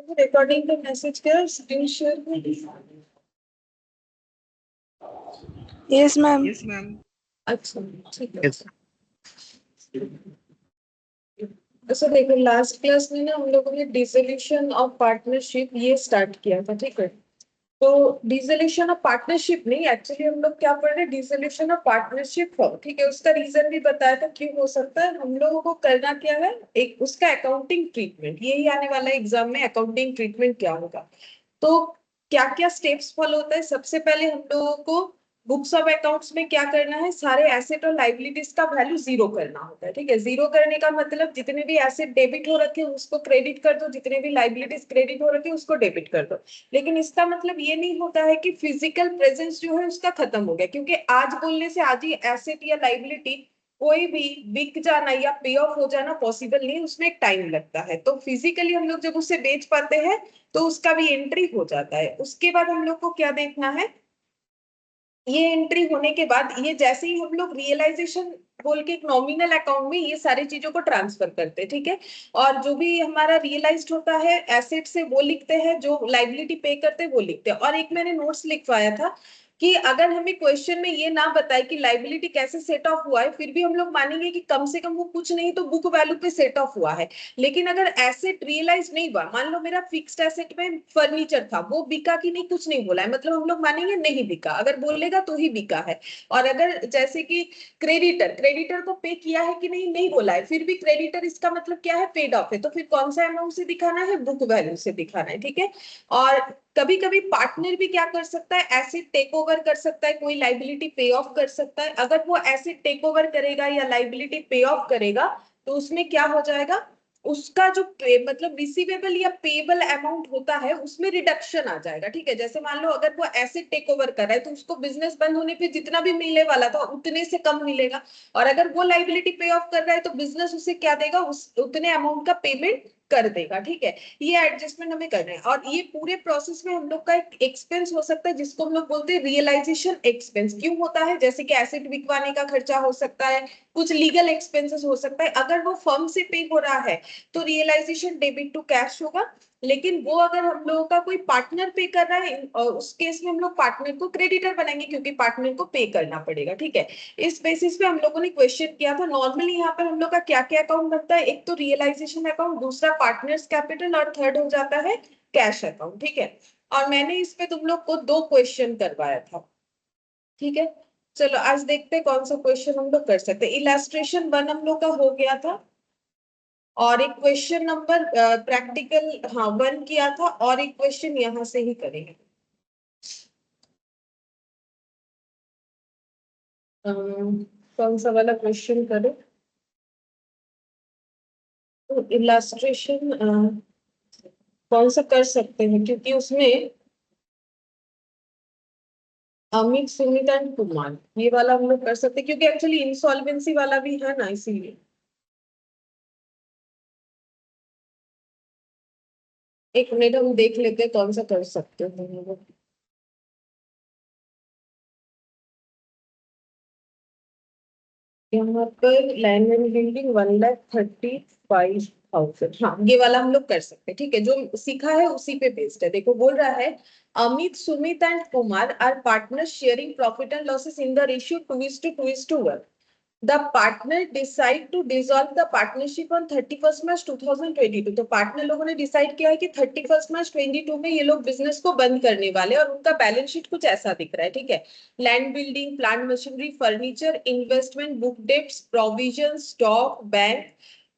Recording का message क्या screen share कर। Yes ma'am. अच्छा ठीक है। अच्छा देखो लास्ट क्लास में ना हम लोगों ने डिसोल्यूशन ऑफ पार्टनरशिप ये स्टार्ट किया था, ठीक है। तो डिसोल्यूशन ऑफ पार्टनरशिप नहीं, एक्चुअली हम लोग क्या पढ़ रहे हैं, डिसोल्यूशन ऑफ पार्टनरशिप फॉर्म, ठीक है। उसका रीजन भी बताया था क्यों हो सकता है। हम लोगों को करना क्या है, एक उसका अकाउंटिंग ट्रीटमेंट, यही आने वाला एग्जाम में अकाउंटिंग ट्रीटमेंट क्या होगा। तो क्या क्या स्टेप्स फॉलो होता है, सबसे पहले हम लोगों को बुक्स ऑफ अकाउंट्स में क्या करना है, सारे एसेट और लाइबिलिटीज का वैल्यू जीरो करना होता है, ठीक है। जीरो करने का मतलब जितने भी एसेट डेबिट हो रखे उसको क्रेडिट कर दो, जितने भी लाइबिलिटीज क्रेडिट हो रखे उसको डेबिट कर दो। लेकिन इसका मतलब ये नहीं होता है कि फिजिकल प्रेजेंस जो है उसका खत्म हो गया, क्योंकि आज बोलने से आज ही एसेट या लाइबिलिटी कोई भी बिक जाना या पे ऑफ हो जाना पॉसिबल नहीं, उसमें एक टाइम लगता है। तो फिजिकली हम लोग जब उसे बेच पाते हैं तो उसका भी एंट्री हो जाता है। उसके बाद हम लोग को क्या देखना है, ये एंट्री होने के बाद ये जैसे ही हम लोग रियलाइजेशन बोल के एक नॉमिनल अकाउंट में ये सारी चीजों को ट्रांसफर करते हैं, ठीक है। और जो भी हमारा रियलाइज्ड होता है एसेट से वो लिखते हैं, जो लाइबिलिटी पे करते हैं वो लिखते हैं। और एक मैंने नोट्स लिखवाया था कि अगर हमें क्वेश्चन में ये ना बताए कि लाइबिलिटी कैसे सेट ऑफ हुआ है, फिर भी हम लोग मानेंगे कि कम से कम वो कुछ नहीं तो बुक वैल्यू पे सेट ऑफ हुआ है। लेकिन अगर एसेट रियलाइज नहीं हुआ, मान लो मेरा फिक्स्ड एसेट में फर्नीचर था, वो बिका कि नहीं कुछ नहीं बोला है, मतलब हम लोग मानेंगे नहीं बिका, अगर बोलेगा तो ही बिका है। और अगर जैसे कि क्रेडिटर क्रेडिटर को पे किया है कि नहीं नहीं बोला है, फिर भी क्रेडिटर इसका मतलब क्या है, पेड ऑफ है, तो फिर कौन सा अमाउंट से दिखाना है, बुक वैल्यू से दिखाना है, ठीक है। और कभी कभी पार्टनर भी क्या कर सकता है, एसेट टेक ओवर कर सकता है, कोई लाइबिलिटी पे ऑफ कर सकता है। अगर वो एसेट टेक ओवर करेगा या लाइबिलिटी पे ऑफ करेगा तो उसमें क्या हो जाएगा, उसका जो मतलब रिसीवेबल या पेबल अमाउंट होता है उसमें रिडक्शन आ जाएगा, ठीक है। जैसे मान लो अगर वो एसेट टेक ओवर कर रहा है तो उसको बिजनेस बंद होने पे जितना भी मिलने वाला था उतने से कम मिलेगा। और अगर वो लाइबिलिटी पे ऑफ कर रहा है तो बिजनेस उसे क्या देगा, उस उतने अमाउंट का पेमेंट कर देगा, ठीक है। ये एडजस्टमेंट हमें करना है। और ये पूरे प्रोसेस में हम लोग का एक एक्सपेंस हो सकता है जिसको हम लोग बोलते हैं रियलाइजेशन एक्सपेंस। क्यों होता है, जैसे कि एसेट बिकवाने का खर्चा हो सकता है, कुछ लीगल एक्सपेंसेस हो सकता है। अगर वो फर्म से पे हो रहा है तो रियलाइजेशन डेबिट टू कैश होगा। लेकिन वो अगर हम लोगों का कोई पार्टनर पे कर रहा है, उस केस में हम लोग पार्टनर को क्रेडिटर बनाएंगे क्योंकि पार्टनर को पे करना पड़ेगा, ठीक है। इस बेसिस पे हम लोगों ने क्वेश्चन किया था। नॉर्मली यहाँ पर हम लोग का क्या क्या अकाउंट बनता है, एक तो रियलाइजेशन अकाउंट, दूसरा पार्टनर्स कैपिटल और थर्ड हो जाता है कैश अकाउंट, ठीक है। और मैंने इस पे तुम लोग को 2 क्वेश्चन करवाया था, ठीक है। चलो आज देखते हैं कौन सा क्वेश्चन हम लोग कर सकते हैं। इलास्ट्रेशन 1 हम लोग का हो गया था और एक क्वेश्चन नंबर प्रैक्टिकल हाँ 1 किया था और एक क्वेश्चन यहां से ही करेंगे। कौन सा वाला क्वेश्चन करें, तो इलास्ट्रेशन कौन सा कर सकते हैं, क्योंकि उसमें अमित सुमित एंड कुमार ये वाला हम लोग कर सकते हैं, क्योंकि एक्चुअली इंसॉल्वेंसी वाला भी है ना, इसीलिए एक मिनट हम देख लेते हैं कौन सा कर सकते हैं हम लोग। यहाँ पर लैंड एंड बिल्डिंग 1,35,000, हाँ ये वाला हम लोग कर सकते हैं, ठीक है। जो सीखा है उसी पे बेस्ड है। देखो बोल रहा है Amit Sumit and Kumar are partners sharing profit and losses in the ratio 2:2:1. The partner decide to dissolve the partnership on 31st March 2022. तो पार्टनर लोगों ने डिसाइड किया है कि 31st March 22 में ये लोग बिजनेस को बंद करने वाले हैं और उनका बैलेंस शीट कुछ ऐसा दिख रहा है, ठीक है। Land building plant machinery furniture investment book debts provision stock bank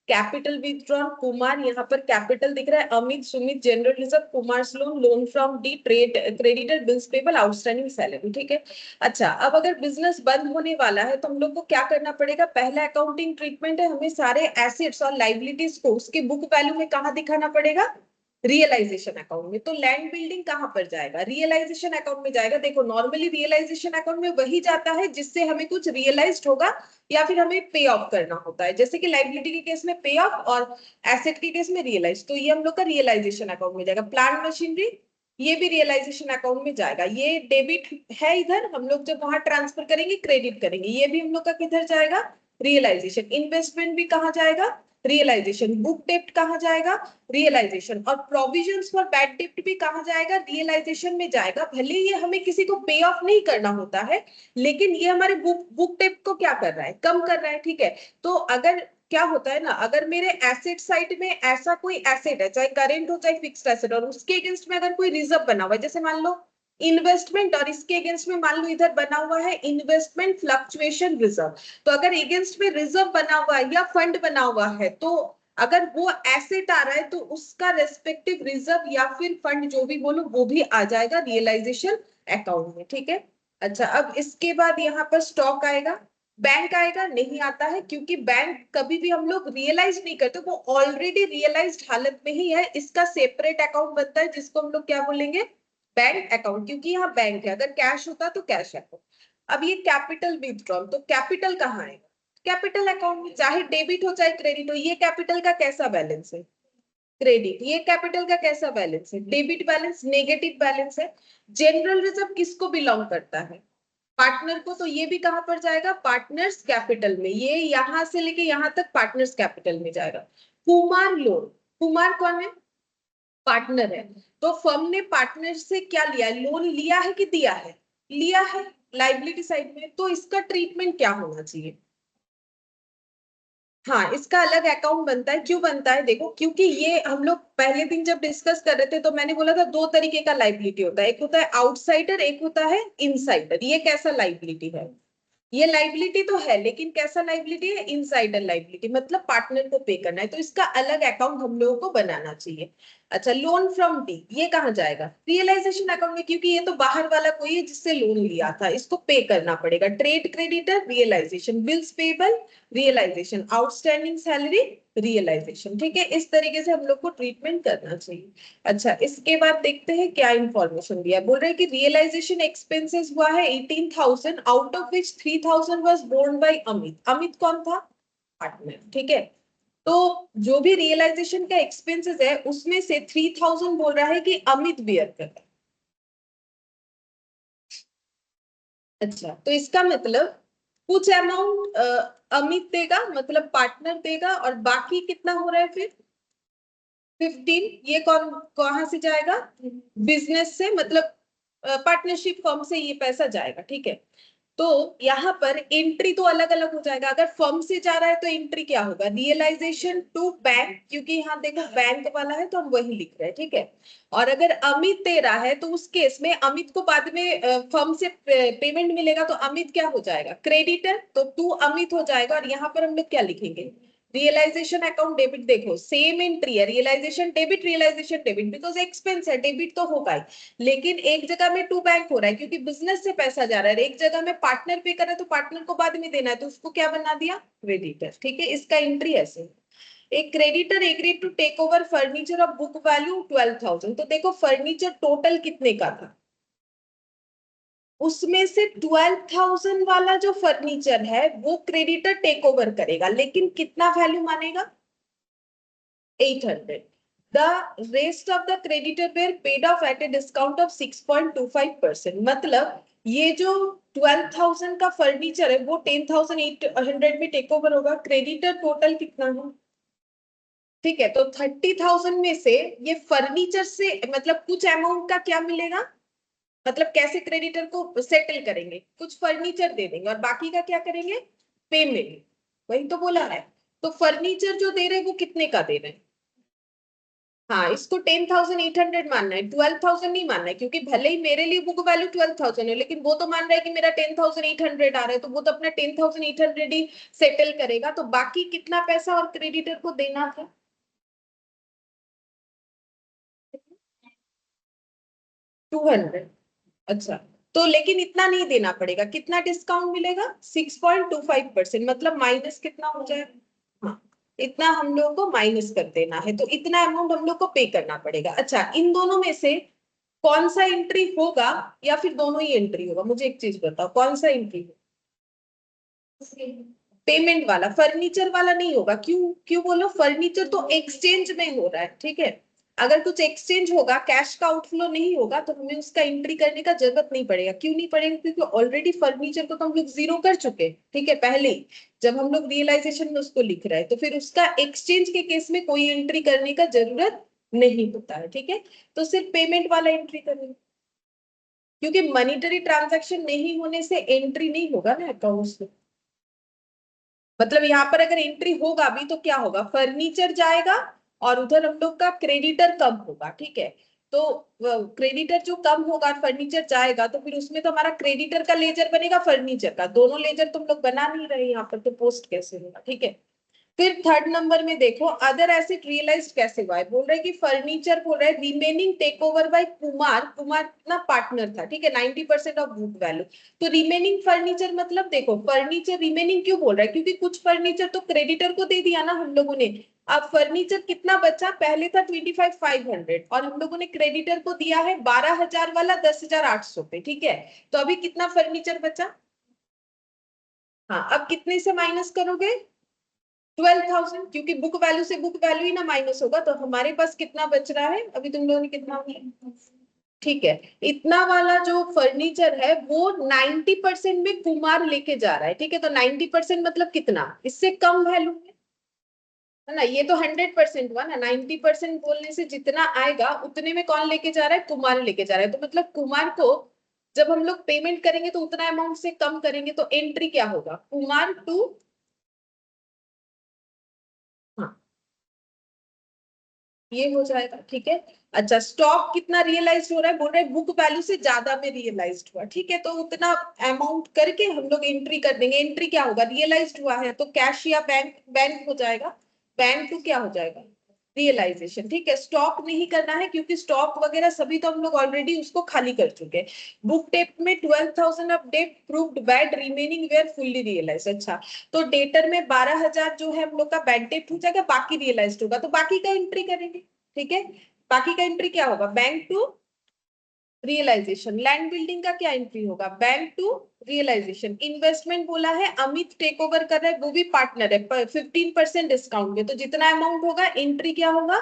capital withdrawn Kumar, यहाँ पर कैपिटल दिख रहा है, Amit Sumit general reserve, Kumar loan loan from D trade creditor bills payable outstanding salary, ठीक है। अच्छा अब अगर बिजनेस बंद होने वाला है तो हम लोग को क्या करना पड़ेगा, पहला अकाउंटिंग ट्रीटमेंट है, हमें सारे एसेट्स और लाइबिलिटीज को उसके बुक वैल्यू में कहाँ दिखाना पड़ेगा, रियलाइजेशन अकाउंट में। तो लैंड बिल्डिंग कहां पर जाएगा, रियलाइजेशन अकाउंट में जाएगा। देखो नॉर्मली रियलाइजेशन अकाउंट में वही जाता है जिससे हमें कुछ रियलाइज्ड होगा या फिर हमें पे ऑफ करना होता है, जैसे कि लाइबिलिटी के केस में पे ऑफ और एसेट के केस में रियलाइज, तो ये हम लोग का रियलाइजेशन अकाउंट में जाएगा। प्लांट मशीनरी ये भी रियलाइजेशन अकाउंट में जाएगा, ये डेबिट है, इधर हम लोग जब वहां ट्रांसफर करेंगे क्रेडिट करेंगे, ये भी हम लोग का किधर जाएगा, रियलाइजेशन। इन्वेस्टमेंट भी कहाँ जाएगा, रियलाइजेशन। बुक डेप्ट कहाँ जाएगा? रियलाइजेशन। और प्रोविजंस फॉर बैड डेप्ट भी कहाँ जाएगा? रियलाइजेशन में जाएगा। भले ये हमें किसी को पे ऑफ नहीं करना होता है, लेकिन ये हमारे बुक डेप्ट को क्या कर रहा है? कम कर रहा है, ठीक है। तो अगर क्या होता है ना, अगर मेरे एसेट साइड में ऐसा कोई एसेट है, चाहे करेंट हो चाहे फिक्स्ड एसेट, और उसके अगेंस्ट में अगर कोई रिजर्व बना हुआ है, जैसे मान लो इन्वेस्टमेंट, और इसके अगेंस्ट में मान लो इधर बना हुआ है इन्वेस्टमेंट फ्लक्चुएशन रिजर्व, तो अगर अगेंस्ट में रिजर्व बना हुआ है या फंड बना हुआ है, तो अगर वो एसेट आ रहा है तो उसका रेस्पेक्टिव रिजर्व या फिर फंड जो भी बोलो वो भी आ जाएगा रियलाइजेशन अकाउंट में, ठीक है। अच्छा, अब इसके बाद यहाँ पर स्टॉक आएगा। बैंक आएगा? नहीं आता है, क्योंकि बैंक कभी भी हम लोग रियलाइज नहीं करते, वो ऑलरेडी रियलाइज्ड हालत में ही है। इसका सेपरेट अकाउंट बनता है जिसको हम लोग क्या बोलेंगे? बैंक अकाउंट, क्योंकि यहाँ बैंक है। अगर कैश होता तो कैश अकाउंट। अब ये कैपिटल विथड्रॉल, तो कैपिटल कहाँ आएगा? कैपिटल अकाउंट में, चाहे डेबिट हो चाहे क्रेडिट हो। ये कैपिटल का कैसा बैलेंस है? क्रेडिट। ये कैपिटल का कैसा बैलेंस है? डेबिट बैलेंस, नेगेटिव बैलेंस है। जनरल रिजर्व किसको बिलोंग करता है? पार्टनर को। तो ये भी कहां पर जाएगा? पार्टनर्स कैपिटल में। ये यहां से लेके यहां तक पार्टनर्स कैपिटल में जाएगा। कुमार लोन, कुमार कौन है? पार्टनर है। तो फर्म ने पार्टनर से क्या लिया है? लोन लिया है कि दिया है? लिया है, लाइबिलिटी साइड में। तो इसका ट्रीटमेंट क्या होना चाहिए? हाँ, इसका अलग अकाउंट बनता है। क्यों बनता है? देखो, क्योंकि ये हम लोग पहले दिन जब डिस्कस कर रहे थे तो मैंने बोला था दो तरीके का लाइबिलिटी होता है, एक होता है आउटसाइडर, एक होता है इनसाइडर। ये कैसा लाइबिलिटी है? ये लाइबिलिटी तो है, लेकिन कैसा लाइबिलिटी है? इनसाइडर लाइबिलिटी, मतलब पार्टनर को पे करना है, तो इसका अलग अकाउंट हम लोगों को बनाना चाहिए। अच्छा, लोन फ्रॉम डी, ये कहाँ जाएगा? रियलाइजेशन अकाउंट में, क्योंकि ये तो बाहर वाला कोई है जिससे लोन लिया था, इसको पे करना पड़ेगा। Trade creditor realisation, bills payable realisation, outstanding salary realisation, ठीक है। इस तरीके से हम लोग को ट्रीटमेंट करना चाहिए। अच्छा, इसके बाद देखते हैं क्या इंफॉर्मेशन दिया है। बोल रहे हैं कि रियलाइजेशन एक्सपेंसेस हुआ है 18,000, out of which 3,000 was borne by Amit. Amit कौन था? पार्टनर, ठीक है। तो जो भी रियलाइजेशन का एक्सपेंसेस है उसमें से 3,000 बोल रहा है कि अमित बियर कर रहा है। अच्छा, तो इसका मतलब कुछ अमाउंट अमित देगा, मतलब पार्टनर देगा, और बाकी कितना हो रहा है फिर? 15। ये कौन कहां से जाएगा? बिजनेस से, मतलब पार्टनरशिप फर्म से ये पैसा जाएगा, ठीक है। तो यहाँ पर एंट्री तो अलग अलग हो जाएगा। अगर फर्म से जा रहा है तो एंट्री क्या होगा? रियलाइजेशन टू बैंक, क्योंकि यहाँ देखो बैंक वाला है तो हम वही लिख रहे हैं, ठीक है। और अगर अमित दे रहा है तो उस केस में अमित को बाद में फर्म से पेमेंट मिलेगा, तो अमित क्या हो जाएगा? क्रेडिटर। तो टू अमित हो जाएगा। और यहाँ पर हम लोग क्या लिखेंगे? Realisation account debit. देखो सेम एंट्री है, रियलाइजेशन डेबिट, बिकॉज एक्सपेंस है, डेबिट तो होगा ही। लेकिन एक जगह में टू बैंक हो रहा है क्योंकि बिजनेस से पैसा जा रहा है, एक जगह में पार्टनर पे कर रहा है तो पार्टनर को बाद में देना है, तो उसको क्या बना दिया? क्रेडिटर, ठीक है। इसका एंट्री ऐसे। एक creditor agreed to take over furniture of book value 12,000। तो देखो फर्नीचर टोटल कितने का था, उसमें से 12,000 वाला जो फर्नीचर है वो क्रेडिटर टेक ओवर करेगा, लेकिन कितना वैल्यू मानेगा? 800। The rest of the creditor were paid off at a discount of 6.25%। मतलब ये जो 12,000 का फर्नीचर है वो 10,800 में टेक ओवर होगा। क्रेडिटर टोटल कितना है? ठीक है, तो 30,000 में से ये फर्नीचर से मतलब कुछ अमाउंट का क्या मिलेगा? मतलब कैसे क्रेडिटर को सेटल करेंगे? कुछ फर्नीचर दे देंगे और बाकी का क्या करेंगे? पेमेंट। वही तो बोला है। तो फर्नीचर जो दे रहे हैं वो कितने का दे रहे हैं? हाँ, इसको 10,800 मानना है, 12,000 नहीं मानना है, क्योंकि भले ही मेरे लिए बुक वैल्यू 12,000 है, लेकिन वो तो मान रहा है कि मेरा 10,800 आ रहा है, तो वो तो अपना 10,800 ही सेटल करेगा। तो बाकी कितना पैसा और क्रेडिटर को देना था? 200। अच्छा, तो लेकिन इतना नहीं देना पड़ेगा। कितना डिस्काउंट मिलेगा? 6.25%, मतलब माइनस कितना हो जाएगा? हाँ, इतना हम लोग को माइनस कर देना है, तो इतना अमाउंट हम लोग को पे करना पड़ेगा। अच्छा, इन दोनों में से कौन सा एंट्री होगा, या फिर दोनों ही एंट्री होगा? मुझे एक चीज बताओ, कौन सा एंट्री होगा? पेमेंट वाला, फर्नीचर वाला नहीं होगा। क्यों? क्यों बोलो? फर्नीचर तो एक्सचेंज में हो रहा है, ठीक है। अगर कुछ एक्सचेंज होगा, कैश का आउटफ्लो नहीं होगा, तो हमें उसका एंट्री करने का जरूरत नहीं पड़ेगा। क्यों नहीं पड़ेगा? क्योंकि ऑलरेडी फर्नीचर को तो हम लोग जीरो कर चुके हैं, ठीक है, पहले ही जब हम लोग रियलाइजेशन में उसको लिख रहे हैं, तो फिर उसका एक्सचेंज के केस में कोई एंट्री करने का जरूरत नहीं होता है, ठीक है। तो सिर्फ पेमेंट वाला एंट्री करेंगे, क्योंकि मॉनिटरी ट्रांजैक्शन नहीं होने से एंट्री नहीं होगा ना अकाउंट्स में। मतलब यहाँ पर अगर एंट्री होगा भी तो क्या होगा, फर्नीचर जाएगा और उधर हम लोग का क्रेडिटर कम होगा, ठीक है। तो क्रेडिटर जो कम होगा, फर्नीचर जाएगा, तो फिर उसमें तो हमारा क्रेडिटर का लेजर बनेगा, फर्नीचर का, दोनों लेजर तुम लोग बना नहीं रहे यहाँ पर, तो पोस्ट कैसे होगा, ठीक है। फिर थर्ड नंबर में देखो, अदर एसेट रियलाइज कैसे हुआ है, बोल रहे कि फर्नीचर, बोल रहे remaining take over by Kumar, Kumar ना पार्टनर था, ठीक है, 90% ऑफ बुक वैल्यू। तो रिमेनिंग फर्नीचर मतलब देखो, फर्नीचर रिमेनिंग क्यों बोल रहा है, क्योंकि कुछ फर्नीचर तो क्रेडिटर को दे दिया ना हम लोगों ने। अब फर्नीचर कितना बचा, पहले था 25,500 और हम लोगों ने क्रेडिटर को दिया है 12,000 वाला 10,800 पे, ठीक है। तो अभी कितना फर्नीचर बचा? हाँ, अब कितने से माइनस करोगे? 12,000, क्योंकि बुक वैल्यू से बुक वैल्यू ही ना माइनस होगा, तो हमारे पास कितना बच रहा है अभी, तुम लोगों ने कितना, ठीक है, इतना वाला जो फर्नीचर है वो 90% में कुमार लेके जा रहा है, ठीक है। तो 90% मतलब कितना, इससे कम वैल्यू है ना, ये तो 100% हुआ ना, 90% बोलने से जितना आएगा उतने में कौन लेके जा रहा है, कुमार लेके जा रहा है। तो मतलब कुमार को जब हम लोग पेमेंट करेंगे तो उतना अमाउंट से कम करेंगे, तो एंट्री क्या होगा, कुमार टू, हाँ, ये हो जाएगा, ठीक है। अच्छा, स्टॉक कितना रियलाइज हो रहा है, बोल रहे बुक वैल्यू से ज्यादा में रियलाइज हुआ, ठीक है, तो उतना अमाउंट करके हम लोग एंट्री कर देंगे। एंट्री क्या होगा, रियलाइज हुआ है तो कैश या बैंक, बैंक हो जाएगा, बैंक टू क्या हो जाएगा, रियलाइजेशन, ठीक है। स्टॉक नहीं करना है क्योंकि स्टॉक वगैरह सभी तो हम लोग ऑलरेडी उसको खाली कर चुके हैं। बुक डेट में 12,000 of debt proved bad, remaining were fully realise. अच्छा, तो डेटर में 12,000 जो है हम लोग का बैड डेट हो जाएगा, बाकी रियलाइज होगा, तो बाकी का एंट्री करेंगे, ठीक है। बाकी का एंट्री क्या होगा, bank to realisation. Land building का क्या एंट्री होगा, बैंक टू रियलाइजेशन। इन्वेस्टमेंट बोला है अमित टेक ओवर कर रहा है, वो भी पार्टनर है, 15% डिस्काउंट में, तो जितना अमाउंट होगा एंट्री क्या होगा,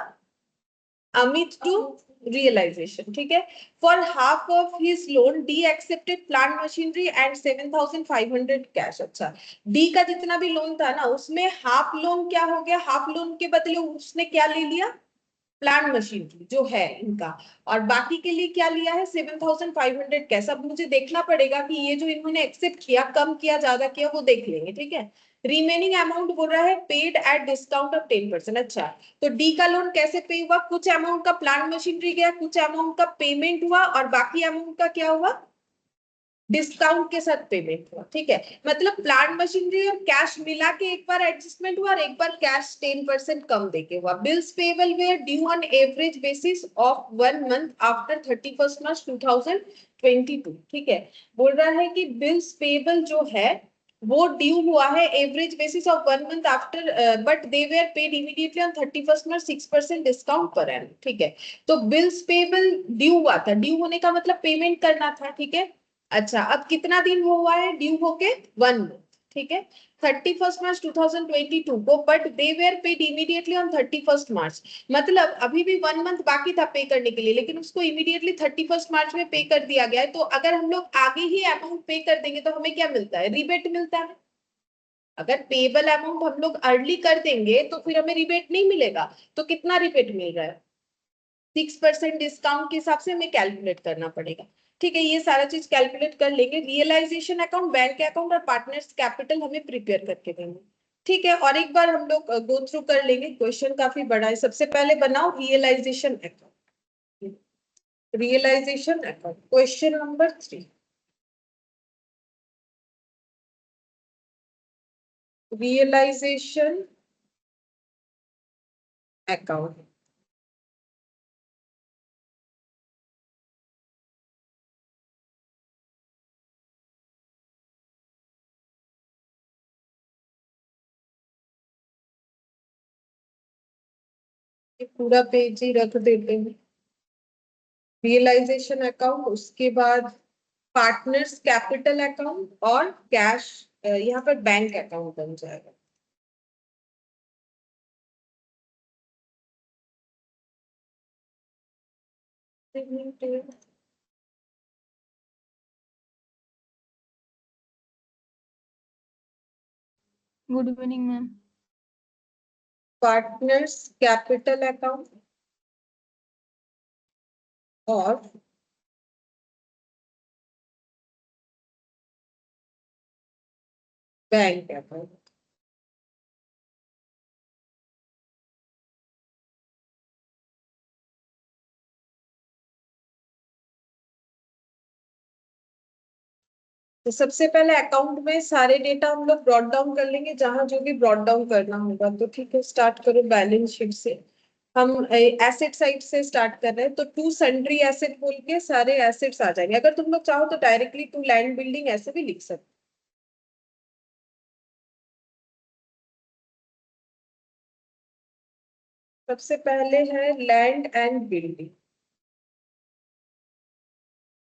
अमित टू रियलाइजेशन, ठीक है। For half of his loan D accepted plant machinery and 7,500 cash. अच्छा, डी का जितना भी लोन था ना, उसमें हाफ लोन क्या हो गया, हाफ लोन के बदले उसने क्या ले लिया, प्लांट मशीनरी जो है इनका, और बाकी के लिए क्या लिया है, 7,500 कैश। अब मुझे देखना पड़ेगा कि ये जो इन्होंने एक्सेप्ट किया, कम किया ज्यादा किया, वो देख लेंगे, ठीक है। रिमेनिंग अमाउंट बोल रहा है पेड एट डिस्काउंट ऑफ 10%। अच्छा, तो डी का लोन कैसे पे हुआ, कुछ अमाउंट का प्लांट मशीनरी गया, कुछ अमाउंट का पेमेंट हुआ, और बाकी अमाउंट का क्या हुआ, डिस्काउंट के साथ पेमेंट हुआ, ठीक है। मतलब प्लांट मशीनरी और कैश मिला के एक बार एडजस्टमेंट हुआ और एक बार कैश 10% कम देके हुआ। Bills payable were due on average basis of 1 month after 31 March 2022, ठीक है। बोल रहा है कि बिल्स पेबल जो है वो ड्यू हुआ है average basis of 1 month after, but they were paid immediately on 31 March 6% discount per annum, ठीक है। तो बिल्स पेबल ड्यू हुआ था, ड्यू होने का मतलब पेमेंट करना था, ठीक है। अच्छा, अब कितना दिन हुआ है ड्यू होके, 1 मंथ, ठीक है। 31 मार्च 2022 को, but they were paid immediately on 31 मार्च, मतलब अभी भी 1 मंथ बाकी था पे करने के लिए, लेकिन उसको इमीडिएटली 31 मार्च में पे कर दिया गया है। तो अगर हम लोग आगे ही अमाउंट पे कर देंगे तो हमें क्या मिलता है, रिबेट मिलता है। अगर पेबल अमाउंट हम लोग अर्ली कर देंगे तो फिर हमें रिबेट नहीं मिलेगा। तो कितना रिबेट मिल रहा है, 6% डिस्काउंट के हिसाब से हमें कैलकुलेट करना पड़ेगा, ठीक है। ये सारा चीज कैलकुलेट कर लेंगे। रियलाइजेशन अकाउंट, बैंक अकाउंट और पार्टनर्स कैपिटल हमें प्रिपेयर करके देंगे, ठीक है। और एक बार हम लोग गो थ्रू कर लेंगे, क्वेश्चन काफी बड़ा है। सबसे पहले बनाओ realisation account, realisation account, question number 3, realisation account. पूरा पेज ही रख देते हैं, रियलाइजेशन अकाउंट, उसके बाद पार्टनर्स कैपिटल अकाउंट और कैश, यहाँ पर बैंक अकाउंट बन जाएगा। Good evening ma'am. Partners capital account और बैंक अकाउंट। तो सबसे पहले अकाउंट में सारे डेटा हम लोग ब्रॉट डाउन कर लेंगे, जहां जो भी ब्रॉट डाउन करना होगा। तो ठीक है, स्टार्ट करो बैलेंस शीट से। हम एसेट साइड से स्टार्ट कर रहे हैं, तो टू सन्ड्री एसेट बोल के सारे एसेट्स आ जाएंगे। अगर तुम लोग चाहो तो डायरेक्टली टू लैंड बिल्डिंग ऐसे भी लिख सकते। सबसे पहले है लैंड एंड बिल्डिंग।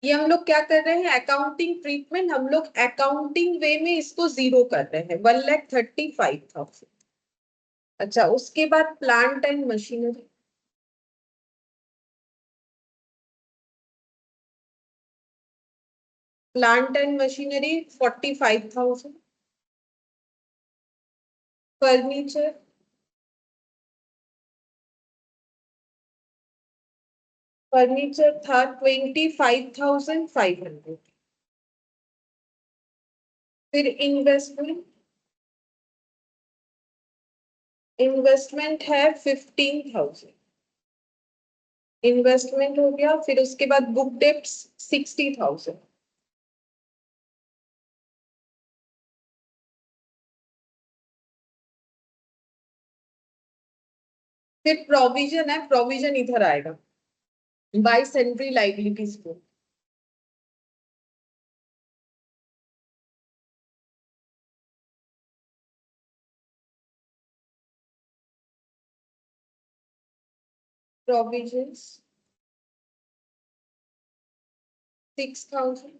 ये हम लोग क्या कर रहे हैं, अकाउंटिंग ट्रीटमेंट। हम लोग अकाउंटिंग वे में इसको जीरो कर रहे हैं, 1,35,000। अच्छा, उसके बाद plant and machinery. Plant and machinery 45,000। Furniture furniture था 25,500। फिर इन्वेस्टमेंट इन्वेस्टमेंट है 15,000। इन्वेस्टमेंट हो गया। फिर उसके बाद बुक डेप्ट 60,000। फिर प्रोविजन है, प्रोविजन इधर आएगा बाय सेंट्री लाइबिलिटीज को। प्रोविजंस 6,000।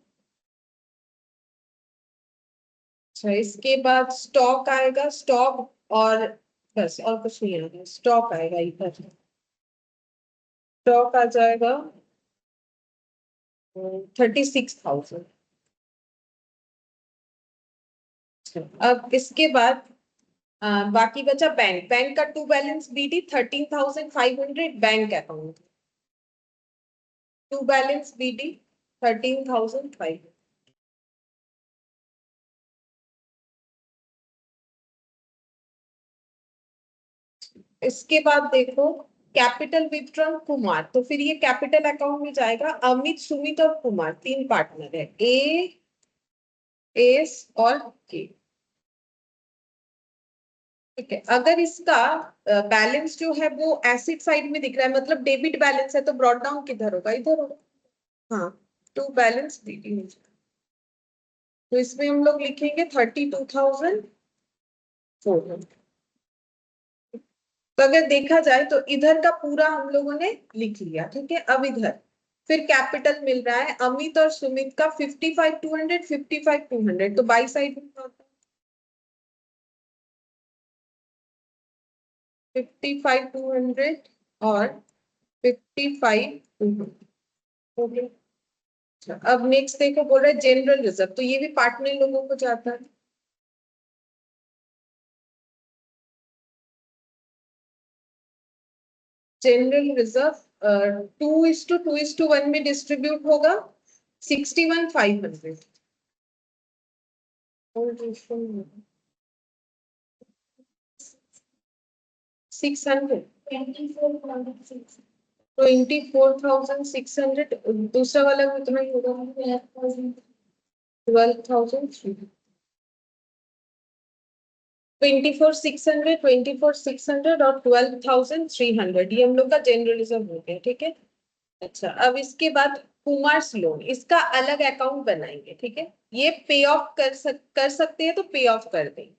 अच्छा, इसके बाद स्टॉक आएगा। स्टॉक और बस, और कुछ नहीं आएगा। स्टॉक आएगा इधर। स्टॉक आ जाएगा 36,000। अब इसके बाद बाकी बचा बैंक। बैंक का to balance BD 13,500 bank account. To balance BD 13,500। इसके बाद देखो, कैपिटल विड्रॉल कुमार, तो फिर ये कैपिटल अकाउंट में जाएगा। अमित, सुमित और कुमार तीन पार्टनर है, ए, एस और के। ठीक है, अगर इसका बैलेंस जो है वो एसिड साइड में दिख रहा है, मतलब डेबिट बैलेंस है, तो ब्रॉट डाउन किधर होगा, इधर होगा। हाँ, टू बैलेंस बीडी। तो इसमें हम लोग लिखेंगे 32,400। तो अगर देखा जाए तो इधर का पूरा हम लोगों ने लिख लिया। ठीक है, अब इधर फिर कैपिटल मिल रहा है अमित और सुमित का 55,200, 55,200। तो बाई साइड में क्या होता है, 55,200 और 55,200 हो गया। अच्छा, अब नेक्स्ट देखो, बोल रहा है जनरल रिजर्व, तो ये भी पार्टनर लोगों को जाता है। जनरल रिजर्व 2:2:1 में डिस्ट्रीब्यूट होगा 61,500। 600 24,600। दूसरा वाला कितना ही होगा, 12,300। 24,600 और 12,300, ये हम लोग का जनरल रिजर्व हो गया। ठीक है। अच्छा, अब इसके बाद कुमार्स लोन, इसका अलग अकाउंट बनाएंगे। ठीक है, ये पे ऑफ कर सकते हैं, तो पे ऑफ कर देंगे।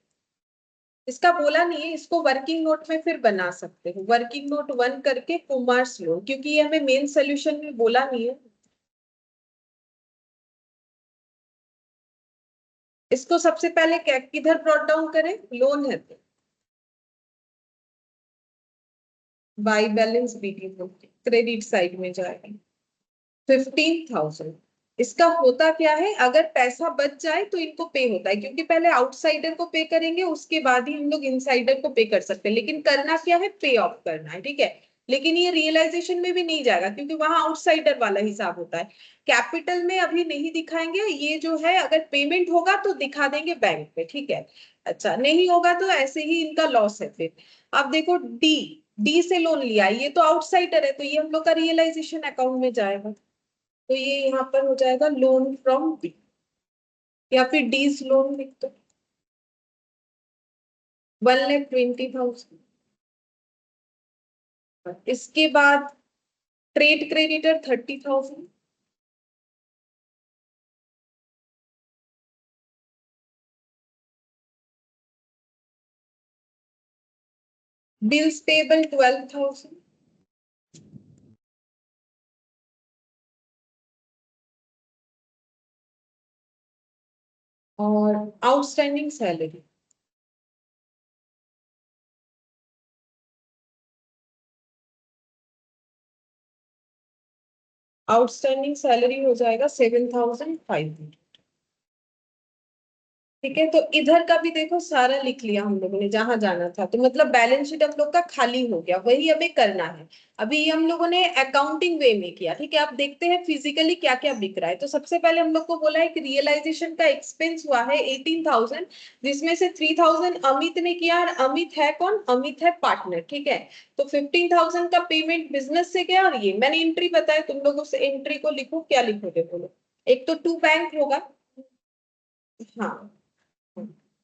इसका बोला नहीं है, इसको वर्किंग नोट में फिर बना सकते हो, वर्किंग नोट 1 करके कुमार्स लोन, क्योंकि ये हमें मेन सोल्यूशन में बोला नहीं है। इसको सबसे पहले किधर ब्रॉट डाउन करें, लोन है तो by balance BT credit side में जाएगी। 15,000। इसका होता क्या है, अगर पैसा बच जाए तो इनको पे होता है, क्योंकि पहले आउटसाइडर को पे करेंगे उसके बाद ही हम लोग इनसाइडर को पे कर सकते हैं, लेकिन करना क्या है, पे ऑफ करना है, ठीक है। लेकिन ये रियलाइजेशन में भी नहीं जाएगा क्योंकि वहां आउटसाइडर वाला हिसाब होता है। कैपिटल में अभी नहीं दिखाएंगे, ये जो है अगर पेमेंट होगा तो दिखा देंगे बैंक में, ठीक है। अच्छा, नहीं होगा तो ऐसे ही इनका लॉस है फिर। अब देखो डी, डी से लोन लिया, ये तो आउटसाइडर है तो ये हम लोग का रियलाइजेशन अकाउंट में जाएगा, तो ये यहाँ पर हो जाएगा लोन फ्रॉम डी, या फिर डीज लोन लिख दो, 1,20,000। इसके बाद ट्रेड क्रेडिटर 30,000, बिल्स पेबल 12,000, और आउटस्टैंडिंग सैलरी, आउटस्टैंडिंग सैलरी हो जाएगा 7,500। ठीक है, तो इधर का भी देखो सारा लिख लिया हम लोगों ने जहां जाना था, तो मतलब बैलेंस शीट हम लोग का खाली हो गया, वही हमें करना है। अभी ये हम लोगों ने अकाउंटिंग वे में किया, ठीक है। आप देखते हैं फिजिकली क्या क्या बिक रहा है। तो सबसे पहले हम लोग को बोला है कि रियलाइजेशन का एक्सपेंस हुआ है 18,000, जिसमें से 3,000 अमित ने किया, और अमित है कौन, अमित है पार्टनर, ठीक है। तो 15,000 का पेमेंट बिजनेस से गया, और ये मैंने एंट्री बताया, तुम लोग उस एंट्री को लिखो, क्या लिखोगे बोलो। एक तो टू बैंक होगा, हाँ,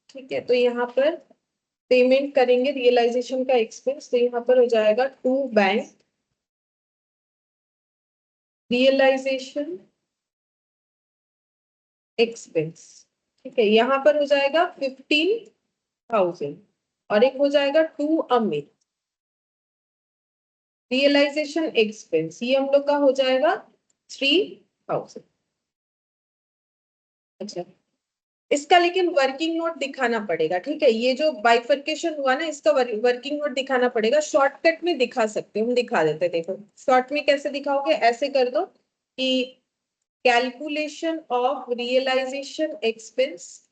ठीक है। तो यहाँ पर पेमेंट करेंगे रियलाइजेशन का एक्सपेंस, तो यहाँ पर हो जाएगा टू बैंक रियलाइजेशन एक्सपेंस, ठीक है। यहाँ पर हो जाएगा 15,000, और एक हो जाएगा टू अमित रियलाइजेशन एक्सपेंस, ये हम लोग का हो जाएगा 3,000। अच्छा, इसका लेकिन वर्किंग नोट दिखाना पड़ेगा, ठीक है। ये जो बाइफर्केशन हुआ ना, इसका वर्किंग नोट दिखाना पड़ेगा। शॉर्टकट में दिखा सकते हो, हम दिखा देते हैं, देखो शॉर्ट में कैसे दिखाओगे, ऐसे कर दो कि कैलकुलेशन ऑफ रियलाइजेशन एक्सपेंस,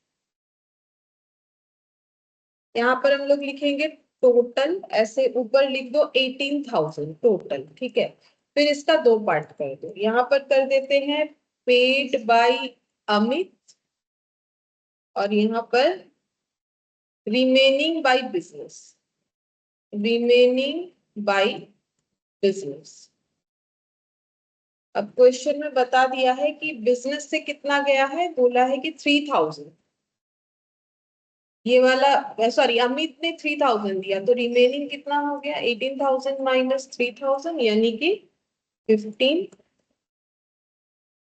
यहाँ पर हम लोग लिखेंगे टोटल, ऐसे ऊपर लिख दो 18,000 टोटल, ठीक है। फिर इसका दो पार्ट कर दो, यहाँ पर कर देते हैं पेड बाय अमित, और यहाँ पर remaining by business, remaining by business. अब क्वेश्चन में बता दिया है कि बिजनेस से कितना गया है, बोला है कि 3,000, ये वाला सॉरी अमित ने 3,000 दिया, तो रिमेनिंग कितना हो गया, 18,000 माइनस 3,000 यानी कि 15।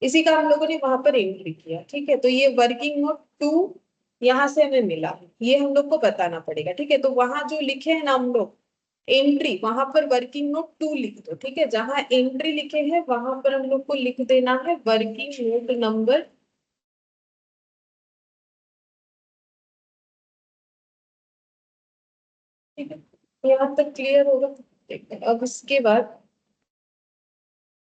इसी का हम लोगों ने वहां पर एंट्री किया, ठीक है। तो ये वर्किंग नोट टू यहाँ से हमें मिला है, ये हम लोग को बताना पड़ेगा, ठीक है। तो वहां जो लिखे हैं ना हम लोग एंट्री, वहां पर वर्किंग नोट टू लिख दो, ठीक है। जहां एंट्री लिखे हैं वहां पर हम लोग को लिख देना है वर्किंग नोट नंबर, ठीक है। यहाँ तक क्लियर होगा। ठीक है, अब इसके बाद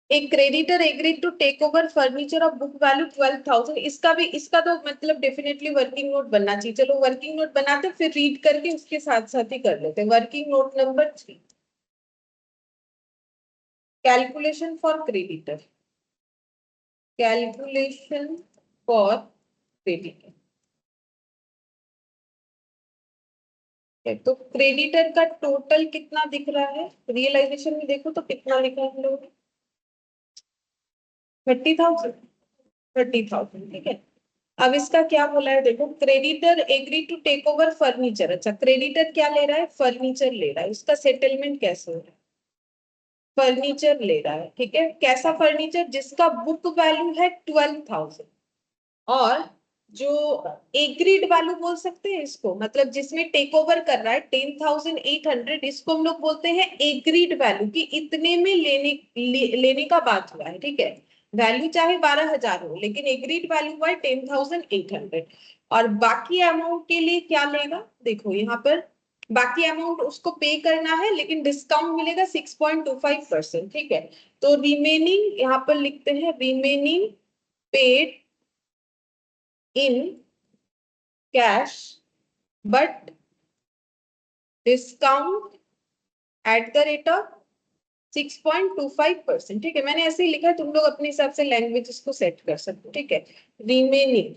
एक creditor agreed to take over furniture of book value 12,000, इसका भी, इसका तो मतलब डेफिनेटली वर्किंग नोट बनना चाहिए। चलो वर्किंग नोट बनाते फिर रीड करके उसके साथ साथ ही कर लेते हैं। Working note number 3, calculation for creditor, calculation for creditor, तो क्रेडिटर का टोटल कितना दिख रहा है, रियलाइजेशन में देखो तो कितना लिखा है हम लोग, 30,000, 30,000, ठीक है। अब इसका क्या बोला है देखो, creditor agree to take over furniture. अच्छा, क्रेडिटर क्या ले रहा है, फर्नीचर ले रहा है, उसका सेटलमेंट कैसे हो रहा है, फर्नीचर ले रहा है, ठीक है। कैसा फर्नीचर, जिसका बुक वैल्यू है 12,000, और जो एग्रीड वैल्यू बोल सकते हैं इसको, मतलब जिसमें टेक ओवर कर रहा है 10,800, इसको हम लोग बोलते हैं एग्रीड वैल्यू, कि इतने में लेने का बात हुआ है, ठीक है। वैल्यू चाहे 12,000 हो, लेकिन एग्रीड वैल्यू हुआ है 10,800। और बाकी अमाउंट के लिए क्या लेगा, देखो यहाँ पर बाकी अमाउंट उसको पे करना है, लेकिन डिस्काउंट मिलेगा 6.25%। ठीक है, तो रिमेनिंग यहाँ पर लिखते हैं remaining paid in cash but discount at the rate of 6.25%। ठीक है, मैंने ऐसे ही लिखा है, तुम लोग अपने हिसाब से लैंग्वेजेस को सेट कर सकते हो। ठीक है, रिमेनिंग,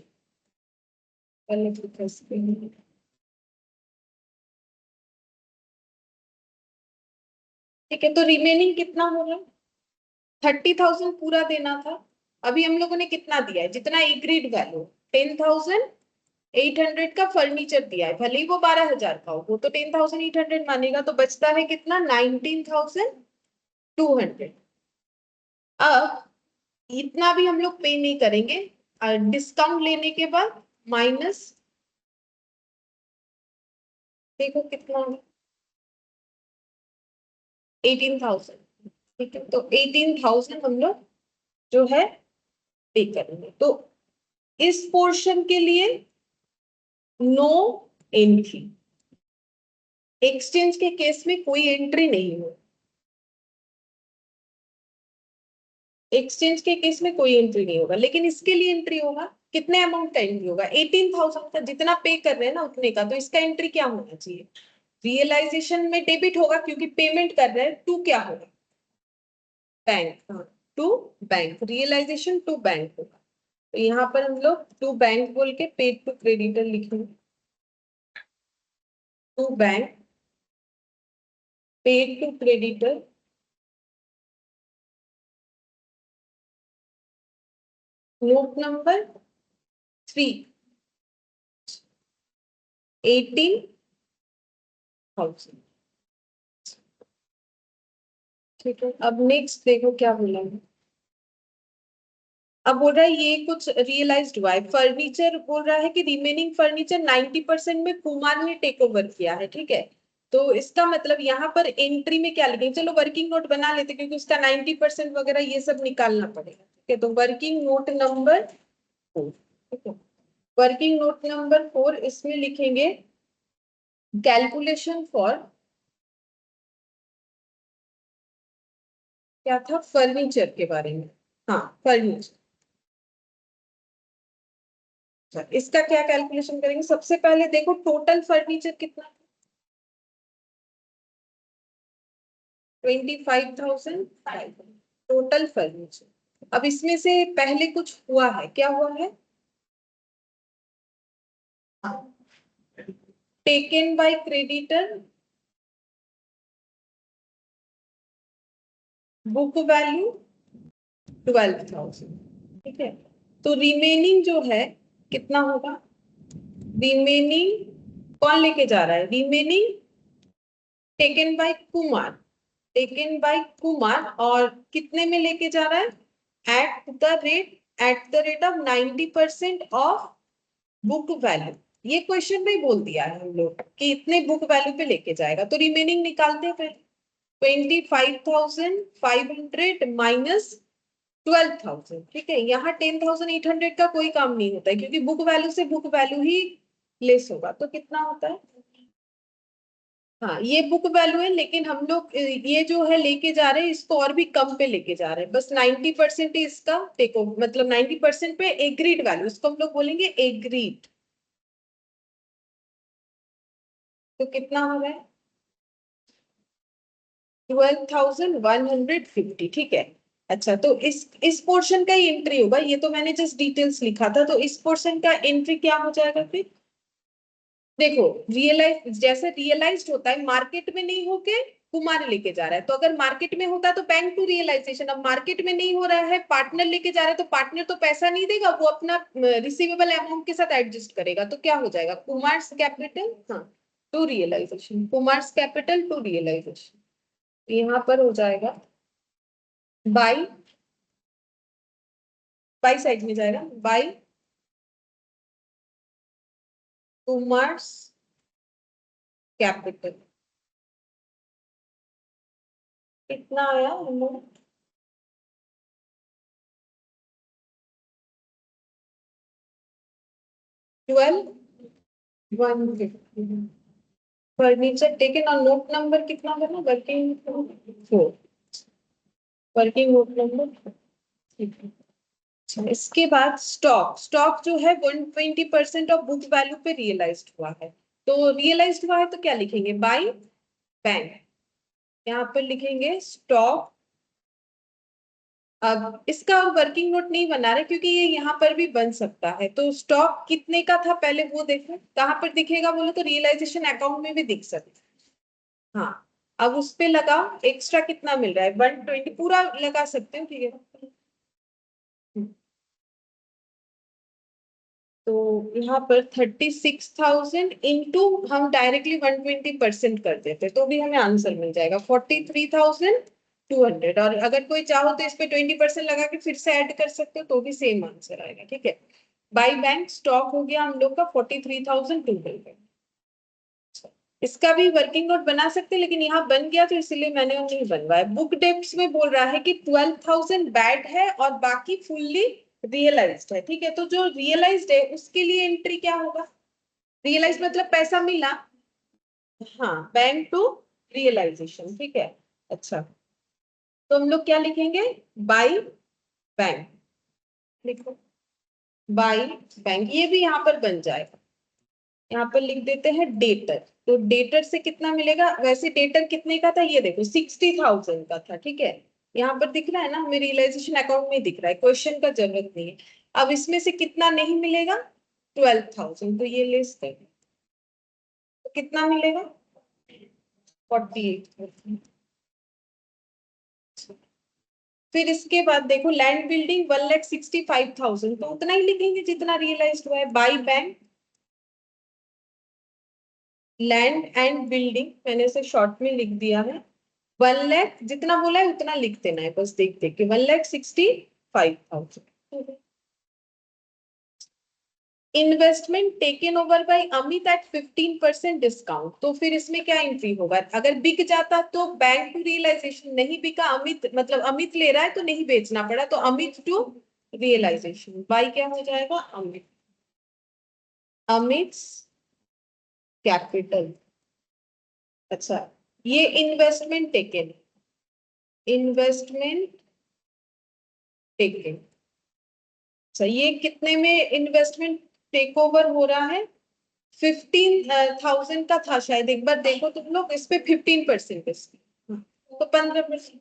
ठीक है, तो रिमेनिंग कितना होगा? 30,000 पूरा देना था। अभी हम लोगों ने कितना दिया है? जितना एग्रीड वैल्यू, 10,800 का फर्नीचर दिया है, भले ही वो 12,000 का हो, वो तो 10,800 मानेगा, तो बचता है कितना? 19,200। अब इतना भी हम लोग पे नहीं करेंगे, डिस्काउंट लेने के बाद माइनस, देखो कितना, 18,000। ठीक है, तो 18,000 हम लोग जो है पे करेंगे। तो इस पोर्शन के लिए नो एंट्री, एक्सचेंज के केस में कोई एंट्री नहीं हो, एक्सचेंज के केस में कोई एंट्री नहीं होगा, लेकिन इसके लिए एंट्री होगा। कितने अमाउंट का एंट्री होगा? 18,000 का, जितना पे कर रहे हैं ना उतने का, तो इसका एंट्री क्या होना चाहिए? रियलाइजेशन में डेबिट होगा, क्योंकि पेमेंट कर रहे हैं, टू क्या होगा? बैंक, हाँ, to bank, realisation to bank होगा। तो यहाँ पर हम लोग टू बैंक बोल के पेड टू क्रेडिटर लिखेंगे, to bank paid to creditor, note number 3, 18,000। ठीक है, अब नेक्स्ट देखो क्या बोला है। अब बोल रहा है ये कुछ रियलाइज्ड हुआ है, फर्नीचर बोल रहा है कि रिमेनिंग फर्नीचर 90% में कुमार ने टेक ओवर किया है। ठीक है, तो इसका मतलब यहाँ पर एंट्री में क्या लिखेंगे? चलो वर्किंग नोट बना लेते, क्योंकि उसका 90% वगैरह ये सब निकालना पड़ेगा। ठीक है, तो वर्किंग नोट नंबर 4। ठीक है, वर्किंग नोट नंबर 4, इसमें लिखेंगे कैलकुलेशन फॉर, क्या था? फर्नीचर के बारे में। हाँ, फर्नीचर। इसका क्या कैलकुलेशन करेंगे? सबसे पहले देखो टोटल फर्नीचर कितना, 25,500 टोटल फर्नीचर। अब इसमें से पहले कुछ हुआ है, क्या हुआ है? Taken by creditor book value 12,000। ठीक है, तो रिमेनिंग जो है कितना होगा? रिमेनिंग कौन लेके जा रहा है? Remaining taken by Kumar, taken by Kumar, और कितने में लेके जा रहा है? At the rate of 90% of book value. ये क्वेश्चन में बोल दिया है हम लोग कि इतने बुक वैल्यू पे लेके जाएगा, तो रिमेनिंग निकालते हैं फिर। 25,500 माइनस 12,000। ठीक है, यहाँ 10,800 का कोई काम नहीं होता है, क्योंकि बुक वैल्यू से बुक वैल्यू ही लेस होगा। तो कितना होता है? हाँ, ये बुक वैल्यू है, लेकिन हम लोग ये जो है लेके जा रहे हैं, इसको और भी कम पे लेके जा रहे हैं, बस 90% ही इसका देखो, मतलब 90% पे एग्रीड वैल्यू, इसको हम लोग बोलेंगे एग्रीड। तो कितना हो रहा है? 12,150। ठीक है, अच्छा, तो इस पोर्शन का ही एंट्री होगा, ये तो मैंने जस्ट डिटेल्स लिखा था, तो इस पोर्शन का एंट्री क्या हो जाएगा फिर? देखो, रियलाइज, जैसे रियलाइज्ड होता है मार्केट में नहीं होके कुमार लेके जा रहा है, तो अगर मार्केट में होता तो बैंक टू रियलाइजेशन, अब मार्केट में नहीं हो रहा है, पार्टनर लेके जा रहा है, तो पार्टनर तो पैसा नहीं देगा, वो अपना रिसीवेबल अमाउंट के साथ एडजस्ट करेगा, तो क्या हो जाएगा? कुमार्स कैपिटल, हाँ, to realisation, Kumar's capital to realisation. यहाँ पर हो जाएगा बाई, बाई साइड में जाएगा, बाई कुमार्स कैपिटल। कितना आया अमाउंट? 12,150। फर्नीचर टेकन और नोट नंबर कितना बना, वर्किंग 4, वर्किंग नोट नंबर, ठीक है। अच्छा, इसके बाद स्टॉक, स्टॉक जो है 120% ऑफ बुक वैल्यू पे रियलाइज्ड हुआ है, तो रियलाइज्ड हुआ है तो क्या लिखेंगे, बाय बैंक। यहाँ पर लिखेंगे स्टॉक। अब इसका वर्किंग नोट नहीं बना रहे क्योंकि ये यहाँ पर भी बन सकता है, तो स्टॉक कितने का था पहले वो देखो, कहाँ पर दिखेगा बोलो तो रियलाइजेशन अकाउंट में भी दिख सकता है। हाँ, अब उस पे लगाओ, एक्स्ट्रा कितना मिल रहा है, 120 पूरा लगा सकते हो, ठीक है। तो यहाँ पर 36,000 इंटू हम डायरेक्टली 120% कर देते तो भी हमें आंसर मिल जाएगा 43,200, और अगर कोई चाहो तो इस पे 20% लगा के फिर से ऐड कर सकते हो तो भी सेम आंसर आएगा, ठीक है। बाय बैंक स्टॉक हो गया हम लोग का 43,200। इसका भी वर्किंग नोट बना सकते हैं लेकिन यहाँ बन गया तो इसलिए मैंने वो नहीं बनवाया। बुक डेप्स में बोल रहा है कि 12,000 बैड है और बाकी फुल्ली रियलाइज्ड है, ठीक है। तो जो रियलाइज्ड है उसके लिए एंट्री क्या होगा, रियलाइज मतलब पैसा मिला, हाँ, बैंक टू रियलाइजेशन, ठीक है। अच्छा, तो हम लोग क्या लिखेंगे, बाय बैंक, लिखो बाय बैंक, ये भी यहाँ पर बन जाएगा। यहाँ पर लिख देते हैं डेटर, तो डेटर से कितना मिलेगा, वैसे डेटर कितने का था ये देखो 60,000 का था, ठीक है। यहाँ पर दिख रहा है ना, हमें रियलाइजेशन अकाउंट में दिख रहा है, क्वेश्चन का जरूरत नहीं है। अब इसमें से कितना नहीं मिलेगा, 12,000, तो ये लिस्ट है, तो कितना मिलेगा 48। फिर इसके बाद देखो लैंड बिल्डिंग 1,65,000, तो उतना ही लिखेंगे जितना रियलाइज हुआ है। By bank land and building, मैंने इसे शॉर्ट में लिख दिया है, 1,00,000 जितना बोला है उतना लिख देना है, बस देख देख के 1,65,000। Investment taken over by Amit at 15% discount, तो फिर इसमें क्या एंट्री होगा, अगर बिक जाता तो बैंक टू रियलाइजेशन, नहीं बिका अमित मतलब अमित ले रहा है तो नहीं बेचना पड़ा, तो अमित टू रियलाइजेशन, बाय क्या हो जाएगा अमित, अमित कैपिटल। अच्छा, ये इन्वेस्टमेंट टेकन, इन्वेस्टमेंट टेकन, अच्छा ये कितने में इन्वेस्टमेंट टेक ओवर हो रहा है, 15,000 का था शायद, एक बार देखो तुम लोग, इस पे 15% तो 15%,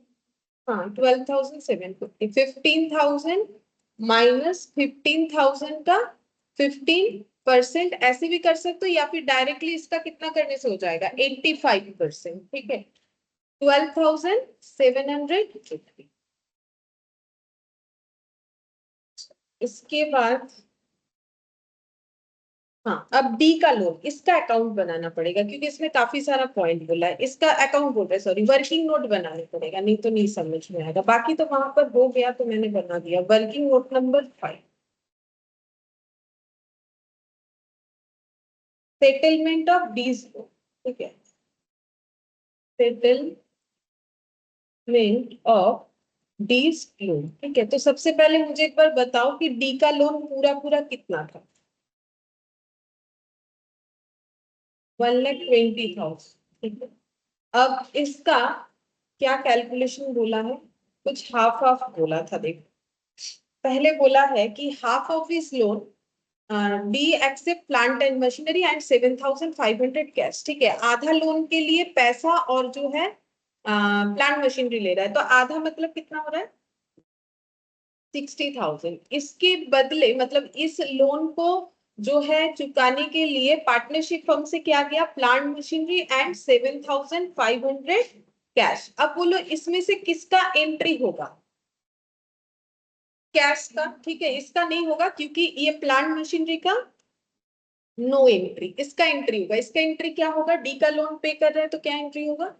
हाँ 12,750, 15,000 माइनस 15,000 का 15%, ऐसे भी कर सकते हो या फिर डायरेक्टली इसका कितना करने से हो जाएगा 85%, ठीक है। 12,750। इसके बाद हाँ, अब डी का लोन, इसका अकाउंट बनाना पड़ेगा क्योंकि इसमें काफी सारा पॉइंट बोला है, इसका अकाउंट बोल रहे सॉरी, वर्किंग नोट बनाना पड़ेगा, नहीं तो नहीं समझ में आएगा, बाकी तो वहां पर हो गया तो मैंने बना दिया। Working note number 5, settlement of डीज, ठीक है, सेटलमेंट ऑफ डीज लोन, ठीक है। तो सबसे पहले मुझे एक बार बताओ कि डी का लोन पूरा पूरा कितना था, 1,20,000, ठीक है। अब इसका क्या कैलकुलेशन बोला है, कुछ हाफ हाफ बोला था, देखो पहले बोला है कि half of his loan D accept plant and machinery and 7,500 cash, ठीक है। आधा लोन के लिए पैसा और जो है प्लांट मशीनरी ले रहा है, तो आधा मतलब कितना हो रहा है 60,000। इसके बदले मतलब इस लोन को जो है चुकाने के लिए पार्टनरशिप फर्म से क्या गया, प्लांट मशीनरी एंड 7,500 कैश। अब बोलो इसमें से किसका एंट्री होगा, कैश का, ठीक है। इसका नहीं होगा क्योंकि ये प्लांट मशीनरी का नो एंट्री, इसका एंट्री होगा। इसका एंट्री क्या होगा, डी का लोन पे कर रहे हैं तो क्या एंट्री होगा,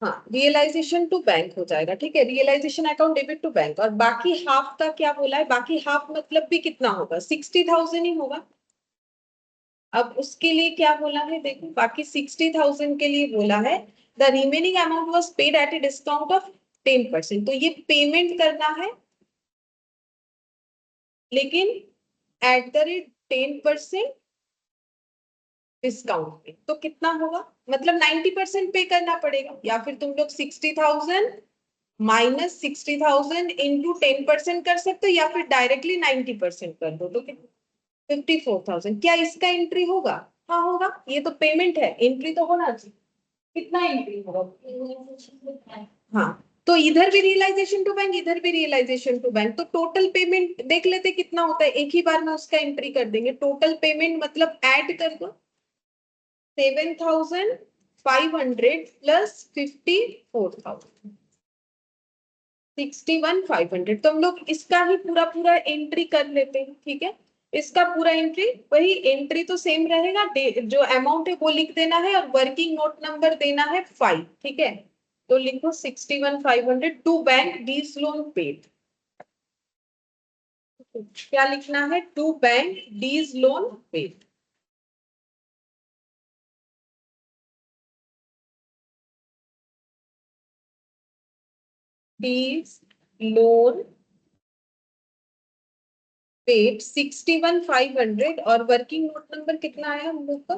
हाँ रियलाइजेशन टू बैंक हो जाएगा, ठीक है। Realisation account debit to bank, और बाकी हाफ का क्या बोला है, बाकी हाफ मतलब भी कितना होगा 60,000 ही होगा। अब उसके लिए क्या बोला है देखो, बाकी 60,000 के लिए बोला है the remaining amount was paid at a discount of 10%, तो ये पेमेंट करना है लेकिन एट द रेट 10% डिस्काउंट पे, तो कितना होगा, मतलब 90% पे करना पड़ेगा, या फिर तुम लोग 60,000 माइनस 60,000 इंटू 10% कर सकते हो, या फिर डायरेक्टली 90% कर दो, तो 54,000। क्या इसका एंट्री होगा? हाँ होगा, ये तो पेमेंट है, एंट्री तो होना चाहिए। कितना एंट्री होगा? हाँ, तो इधर भी रियलाइजेशन टू बैंक, इधर भी रियलाइजेशन टू बैंक, तो टोटल पेमेंट देख लेते कितना होता है, एक ही बार में उसका एंट्री कर देंगे। टोटल पेमेंट मतलब ऐड कर दो 7,500 प्लस 54,000, 61,500। तो हम लोग इसका ही पूरा पूरा एंट्री कर लेते हैं, ठीक है। इसका पूरा एंट्री, वही एंट्री तो सेम रहेगा, जो अमाउंट है वो लिख देना है, और वर्किंग नोट नंबर देना है 5, ठीक है। तो लिखो 61,500 to bank D's loan paid. क्या लिखना है? To bank D's loan paid. D's loan paid 61,500, और वर्किंग नोट नंबर कितना आया हम लोग का?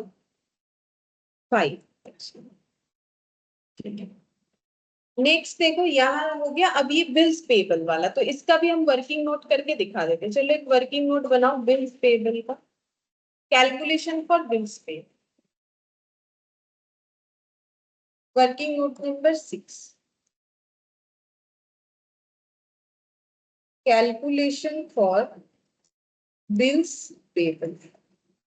5। नेक्स्ट देखो, यहाँ हो गया। अब ये बिल्स पेबल वाला, तो इसका भी हम वर्किंग नोट करके दिखा देते हैं। चलो एक वर्किंग नोट बनाओ बिल्स पेबल का। कैलकुलेशन फॉर बिल्स पे, working note number 6, calculation for bills payable.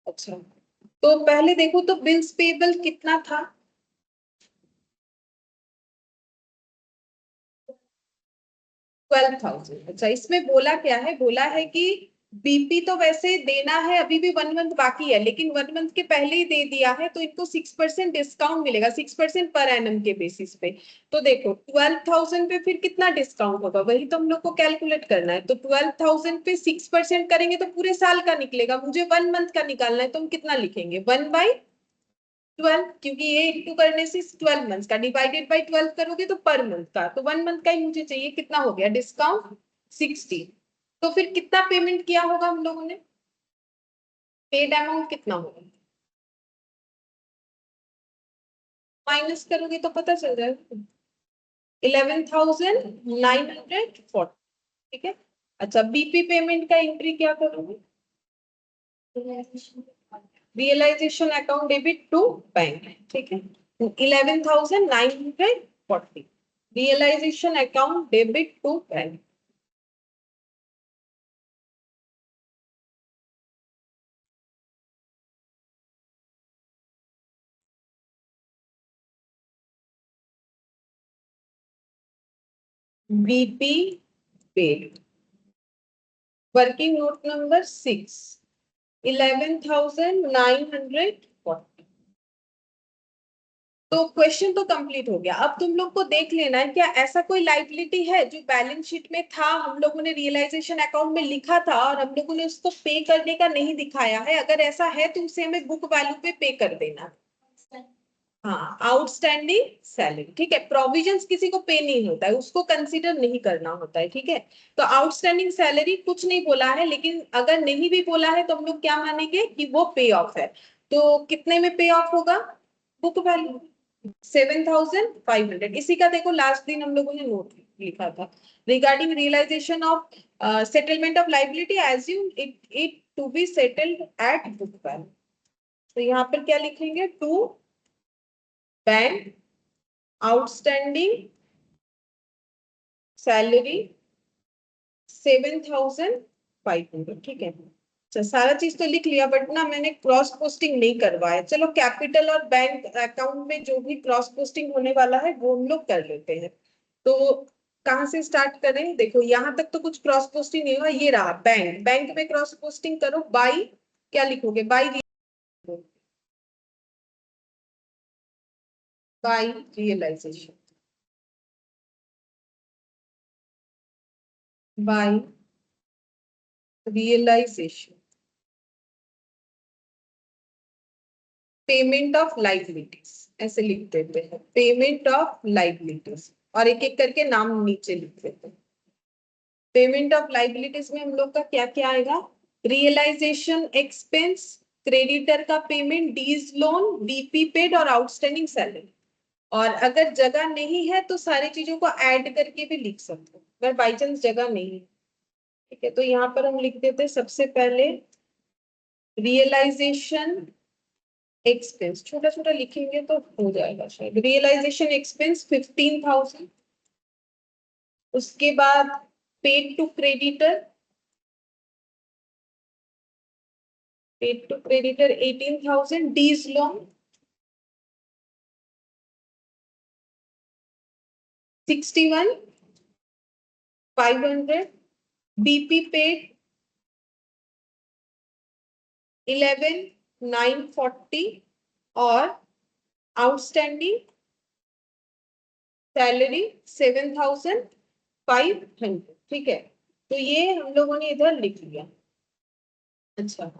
अच्छा, तो पहले देखो तो बिल्स पेबल कितना था? 12,000। अच्छा, इसमें बोला क्या है? बोला है कि बीपी तो वैसे देना है, अभी भी 1 मंथ बाकी है, लेकिन 1 मंथ के पहले ही दे दिया है, तो इनको 6% डिस्काउंट मिलेगा, 6% पर एनम के बेसिस पे। तो देखो 12,000 पे फिर कितना डिस्काउंट होगा, वही तो हम लोग को कैलकुलेट करना है। तो 12,000 पे 6% करेंगे तो पूरे साल का निकलेगा, मुझे 1 मंथ का निकालना है, तो हम कितना लिखेंगे? 1/12, क्योंकि ये इंटू करने से 12 मंथ का, डिवाइडेड बाई 12 करोगे तो पर मंथ का, तो 1 मंथ का ही मुझे चाहिए। कितना हो गया डिस्काउंट? 60। तो फिर कितना पेमेंट किया होगा हम लोगों ने? पेड अमाउंट कितना होगा? माइनस करोगे तो पता चल जाएगा, 11,940, ठीक है। अच्छा, बीपी पेमेंट का एंट्री क्या करोगे? Realisation account debit to bank, ठीक है। 11,940 realisation account debit to bank. BP paid, working note number 6, 11,940। तो क्वेश्चन तो कंप्लीट हो गया। अब तुम लोग को देख लेना है, क्या ऐसा कोई लाइबिलिटी है जो बैलेंस शीट में था, हम लोगों ने रियलाइजेशन अकाउंट में लिखा था और हम लोगों ने उसको पे करने का नहीं दिखाया है? अगर ऐसा है तो उसे हमें बुक वैल्यू पे कर देना। हाँ, आउटस्टैंडिंग सैलरी, ठीक है। प्रोविजंस किसी को पे नहीं होता है, उसको कंसीडर नहीं करना होता है, ठीक है। तो आउटस्टैंडिंग सैलरी कुछ नहीं बोला है, लेकिन अगर नहीं भी बोला है तो हम लोग क्या मानेंगे कि वो पे ऑफ है। तो कितने में पे ऑफ होगा? Book value 7,500। इसी का देखो लास्ट दिन हम लोगों ने नोट लिखा था, regarding realisation of settlement of liability, assume it to be settled at book value. तो यहाँ पर क्या लिखेंगे? टू बैंक आउटस्टैंडिंग सैलरी 7,500, ठीक है। अच्छा, सारा चीज तो लिख लिया, बट ना मैंने क्रॉस पोस्टिंग नहीं करवाया। चलो कैपिटल और बैंक अकाउंट में जो भी क्रॉस पोस्टिंग होने वाला है वो हम लोग कर लेते हैं। तो कहाँ से स्टार्ट करें? देखो यहाँ तक तो कुछ क्रॉस पोस्टिंग नहीं हुआ, ये रहा बैंक। बैंक में क्रॉस पोस्टिंग करो बाई, क्या लिखोगे? By realisation, by realisation, payment of liabilities, ऐसे लिख देते हैं, पेमेंट ऑफ लाइबिलिटीज, और एक एक करके नाम नीचे लिख देते हैं। पेमेंट ऑफ लाइबिलिटीज में हम लोग का क्या क्या आएगा? रियलाइजेशन एक्सपेंस, क्रेडिटर का पेमेंट, डीज लोन, बीपी पेड और आउटस्टैंडिंग सैलरी। और अगर जगह नहीं है तो सारी चीजों को ऐड करके भी लिख सकते हो, अगर बाई चांस जगह नहीं है। ठीक है, तो यहाँ पर हम लिख देते हैं सबसे पहले रियलाइजेशन एक्सपेंस, छोटा छोटा लिखेंगे तो हो जाएगा शायद। Realisation expense 15,000। उसके बाद paid to creditor, 18,000। D's loan 61,500। BP paid 11,940। और आउटस्टैंडिंग सैलरी 7,500। ठीक है, तो ये हम लोगों ने इधर लिख लिया। अच्छा,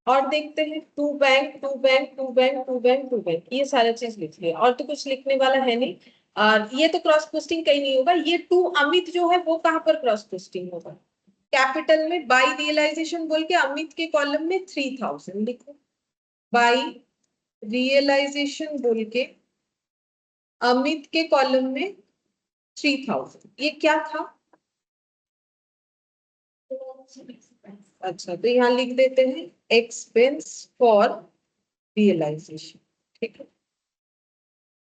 और देखते हैं to bank, to bank, to bank, to bank, to bank, ये सारा चीज लिख लिया, और तो कुछ लिखने वाला है नहीं। और ये तो क्रॉस पोस्टिंग कहीं नहीं होगा। ये टू अमित जो है वो कहाँ पर क्रॉस पोस्टिंग होगा? कैपिटल में बाई रियलाइजेशन बोल के अमित के कॉलम में 3,000 लिखो। बाई रियलाइजेशन बोल के अमित के कॉलम में 3,000, ये क्या था? अच्छा, तो यहाँ लिख देते हैं एक्सपेंस फॉर रियलाइजेशन। ठीक है,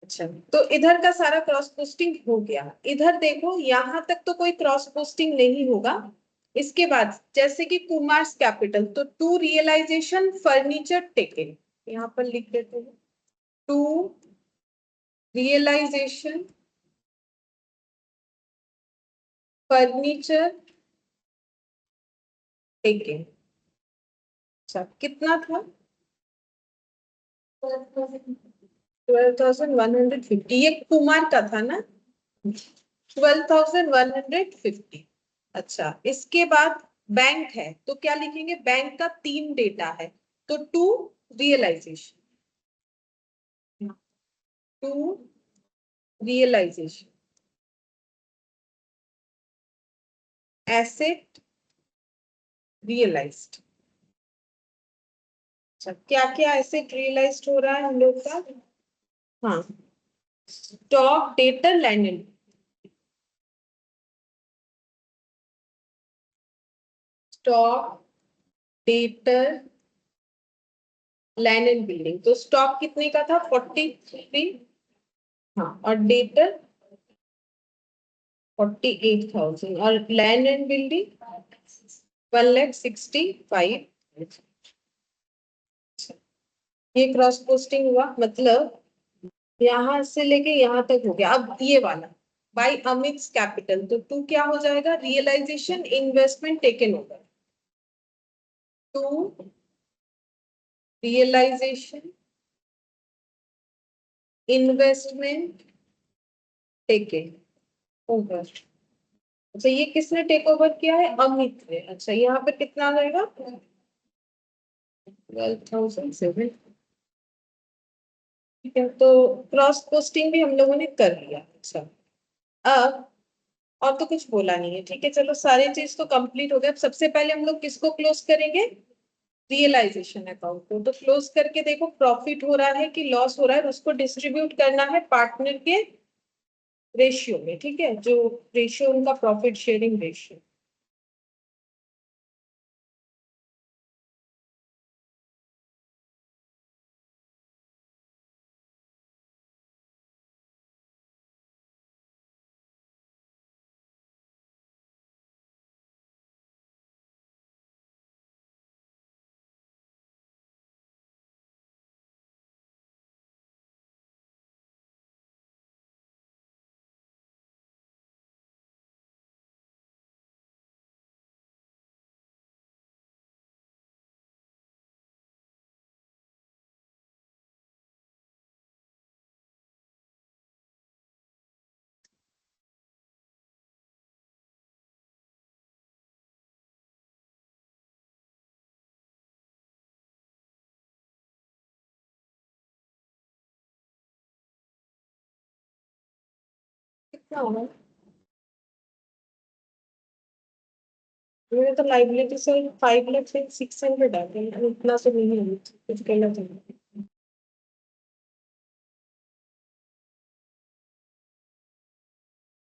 अच्छा, तो इधर का सारा क्रॉस पोस्टिंग हो गया। इधर देखो, यहां तक तो कोई क्रॉस पोस्टिंग नहीं होगा। इसके बाद जैसे कि कुमार्स कैपिटल, तो टू रियलाइजेशन फर्नीचर टेकन, यहाँ पर लिख देते हैं टू रियलाइजेशन फर्नीचर टेकन। अच्छा, कितना था? 12,150, ये कुमार का था ना? 12,150। अच्छा, इसके बाद बैंक है तो क्या लिखेंगे? बैंक का 3 डेटा है, तो to realisation, to realisation asset realised. अच्छा, क्या क्या एसेट रियलाइज्ड हो रहा है हम लोग का? हाँ, stock, debtor, land and, stock, debtor, land and building. तो स्टॉक कितने का था? 43। हाँ, और डेटर 48,000, और लैंड एंड बिल्डिंग 1,65,000। ये क्रॉस पोस्टिंग हुआ, मतलब यहां से लेके यहां तक हो गया। अब ये वाला बाय अमित कैपिटल, तो टू क्या हो जाएगा? Realisation investment taken over, to realisation investment taken over. अच्छा, ये किसने टेक ओवर किया है? अमित ने। अच्छा, यहाँ पे कितना आ जाएगा? 12,007। ठीक है, तो क्रॉस पोस्टिंग भी हम लोगों ने कर लिया। अच्छा, अब और तो कुछ बोला नहीं है। ठीक है, चलो सारी चीज तो कंप्लीट हो गया। अब सबसे पहले हम लोग किसको क्लोज करेंगे? रियलाइजेशन अकाउंट को। तो क्लोज करके देखो प्रॉफिट हो रहा है कि लॉस हो रहा है, उसको डिस्ट्रीब्यूट करना है पार्टनर के रेशियो में। ठीक है, जो रेशियो उनका प्रॉफिट शेयरिंग रेशियो। कितना होगा? मेरे तो लाइबिलिटी से 5,06,000 आ गया, इतना तो नहीं है, कुछ कहना चाहिए।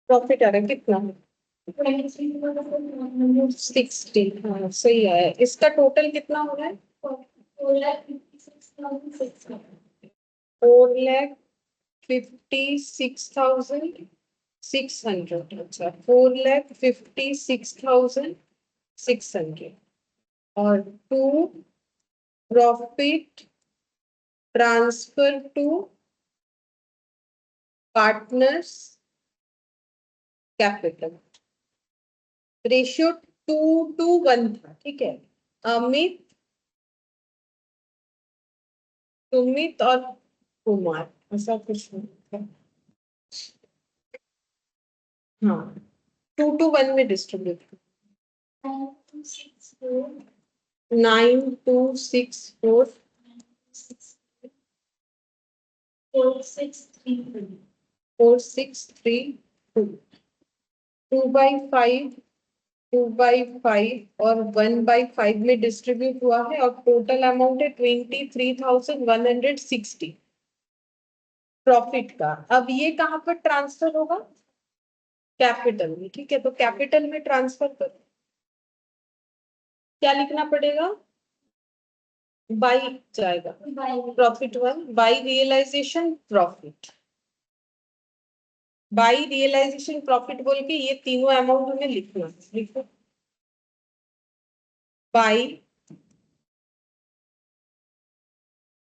प्रॉफिट आ रहा है कितना? 60। हाँ सही है। इसका टोटल कितना हो रहा है? 4,56,600। अच्छा, 4,56,600। और to profit transfer to partners capital, ratio 2:1 था, ठीक है। अमित, सुमित और कुमार, ऐसा कुछ नहीं था। हाँ, 2:1 में डिस्ट्रीब्यूट। 9,264 4,632 2/5 2/5 और 1/5 में डिस्ट्रीब्यूट हुआ है, और टोटल अमाउंट है 23,160 प्रॉफिट का। अब ये कहाँ पर ट्रांसफर होगा? कैपिटल में, ठीक है। तो कैपिटल में ट्रांसफर कर, क्या लिखना पड़ेगा? बाई जाएगा, profit 1 by realisation profit, by realisation profit बोल के ये तीनों अमाउंट हमें लिखना है। लिखो, बाई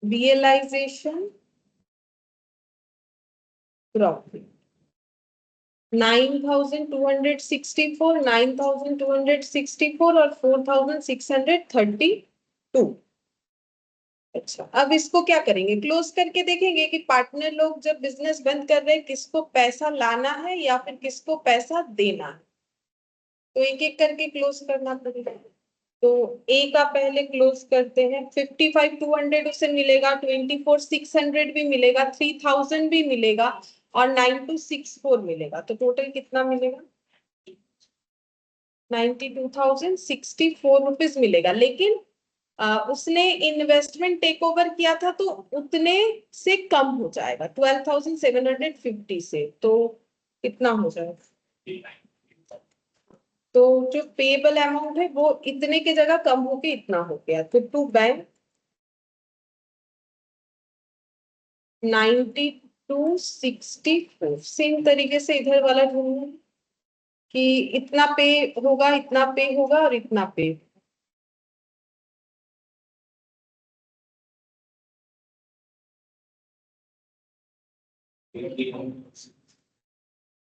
रियलाइजेशन प्रॉफिट 9,264, 9,264 और 4,632। अच्छा, अब इसको क्या करेंगे? क्लोज करके देखेंगे कि पार्टनर लोग जब बिजनेस बंद कर रहे हैं, किसको पैसा लाना है या फिर किसको पैसा देना है। तो एक एक करके क्लोज करना पड़ेगा। तो ए का पहले क्लोज करते हैं। 55,200 उसे मिलेगा, 24,600 भी मिलेगा, 3,000 भी मिलेगा, और 9,264 मिलेगा। तो टोटल कितना मिलेगा? 92,064 रुपीज मिलेगा। लेकिन उसने इन्वेस्टमेंट टेक ओवर किया था, तो उतने से कम हो जाएगा, 12,750 से। तो कितना हो जाएगा? तो जो पेबल अमाउंट है वो इतने की जगह कम होके इतना हो गया। तो टू बैंक 92,64। सेम तरीके से इधर वाला ढूंढना कि इतना पे होगा, इतना पे होगा और इतना पे।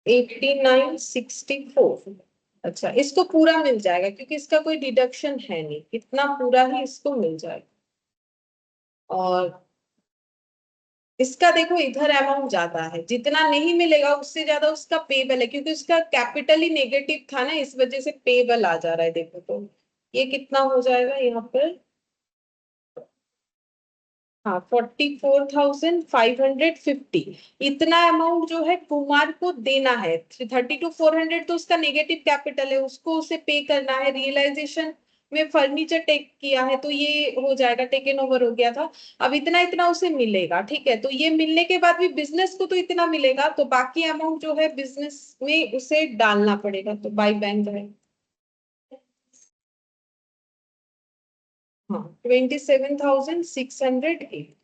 89,64। अच्छा, इसको पूरा मिल जाएगा क्योंकि इसका कोई डिडक्शन है नहीं, इतना पूरा ही इसको मिल जाएगा। और इसका देखो इधर अमाउंट ज्यादा है, जितना नहीं मिलेगा उससे ज्यादा उसका पेबल है, क्योंकि उसका कैपिटल ही नेगेटिव था ना, इस वजह से पेबल आ जा रहा है। देखो तो ये कितना हो जाएगा यहाँ पर? हाँ, 44,550। इतना अमाउंट जो है कुमार को देना है। 32,400 तो उसका नेगेटिव कैपिटल है, उसको उसे पे करना है। रियलाइजेशन में फर्नीचर टेक किया है, तो ये हो जाएगा, टेकन ओवर हो गया था। अब इतना इतना उसे मिलेगा, ठीक है। तो ये मिलने के बाद भी बिजनेस को तो इतना मिलेगा, तो बाकी अमाउंट जो है बिजनेस में उसे डालना पड़ेगा। तो बाई बैंक है, हाँ, 27,608,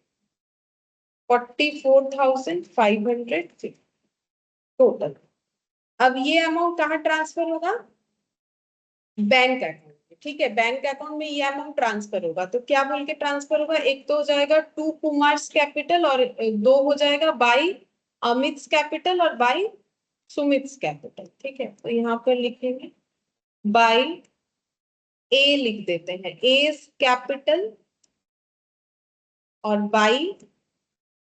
44,550 टोटल। अब ये अमाउंट कहाँ ट्रांसफर होगा? बैंक अकाउंट में, ठीक है। बैंक अकाउंट में ये अमाउंट ट्रांसफर होगा। तो क्या बोल के ट्रांसफर होगा? एक तो हो जाएगा टू कुमार्स कैपिटल, और दो हो जाएगा बाई अमित कैपिटल और बाई सुमित कैपिटल, ठीक है। तो यहाँ पर लिखेंगे बाई ए, लिख देते हैं एस कैपिटल और बाई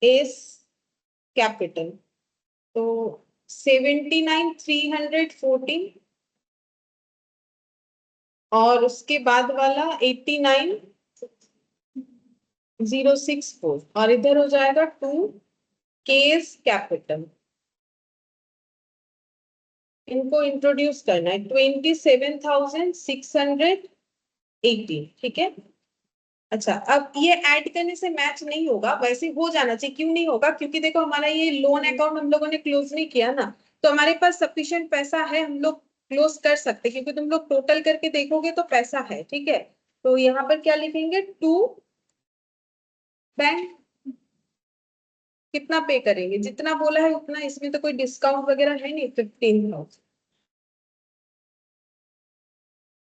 एस कैपिटल। तो 79,314, और उसके बाद वाला 89,064, और इधर हो जाएगा टू केस कैपिटल। इनको इंट्रोड्यूस करना है 27,618, ठीक है। अच्छा, अब ये ऐड करने से मैच नहीं होगा, वैसे हो जाना चाहिए। क्यों नहीं होगा? क्योंकि देखो हमारा ये लोन अकाउंट हम लोगों ने क्लोज नहीं किया ना, तो हमारे पास सफिशिएंट पैसा है, हम लोग क्लोज कर सकते हैं, क्योंकि तुम लोग टोटल करके देखोगे तो पैसा है, ठीक है। तो यहाँ पर क्या लिखेंगे? To bank. कितना पे करेंगे? जितना बोला है उतना, इसमें तो कोई डिस्काउंट वगैरह है नहीं, 15,000।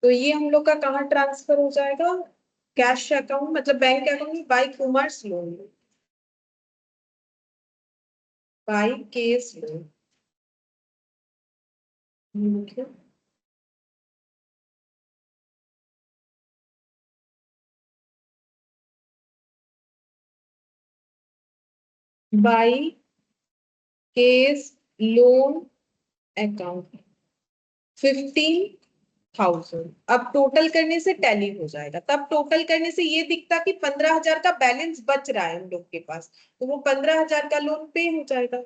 तो ये हम लोग का कहाँ ट्रांसफर हो जाएगा? कैश अकाउंट, मतलब बैंक अकाउंट में, by commerce loan, by case loan. Okay. By case loan account 15,000। अब टोटल करने से टैली हो जाएगा, तब टोटल करने से ये दिखता कि 15,000 का बैलेंस बच रहा है हम लोग के पास, तो वो 15,000 का लोन पे हो जाएगा।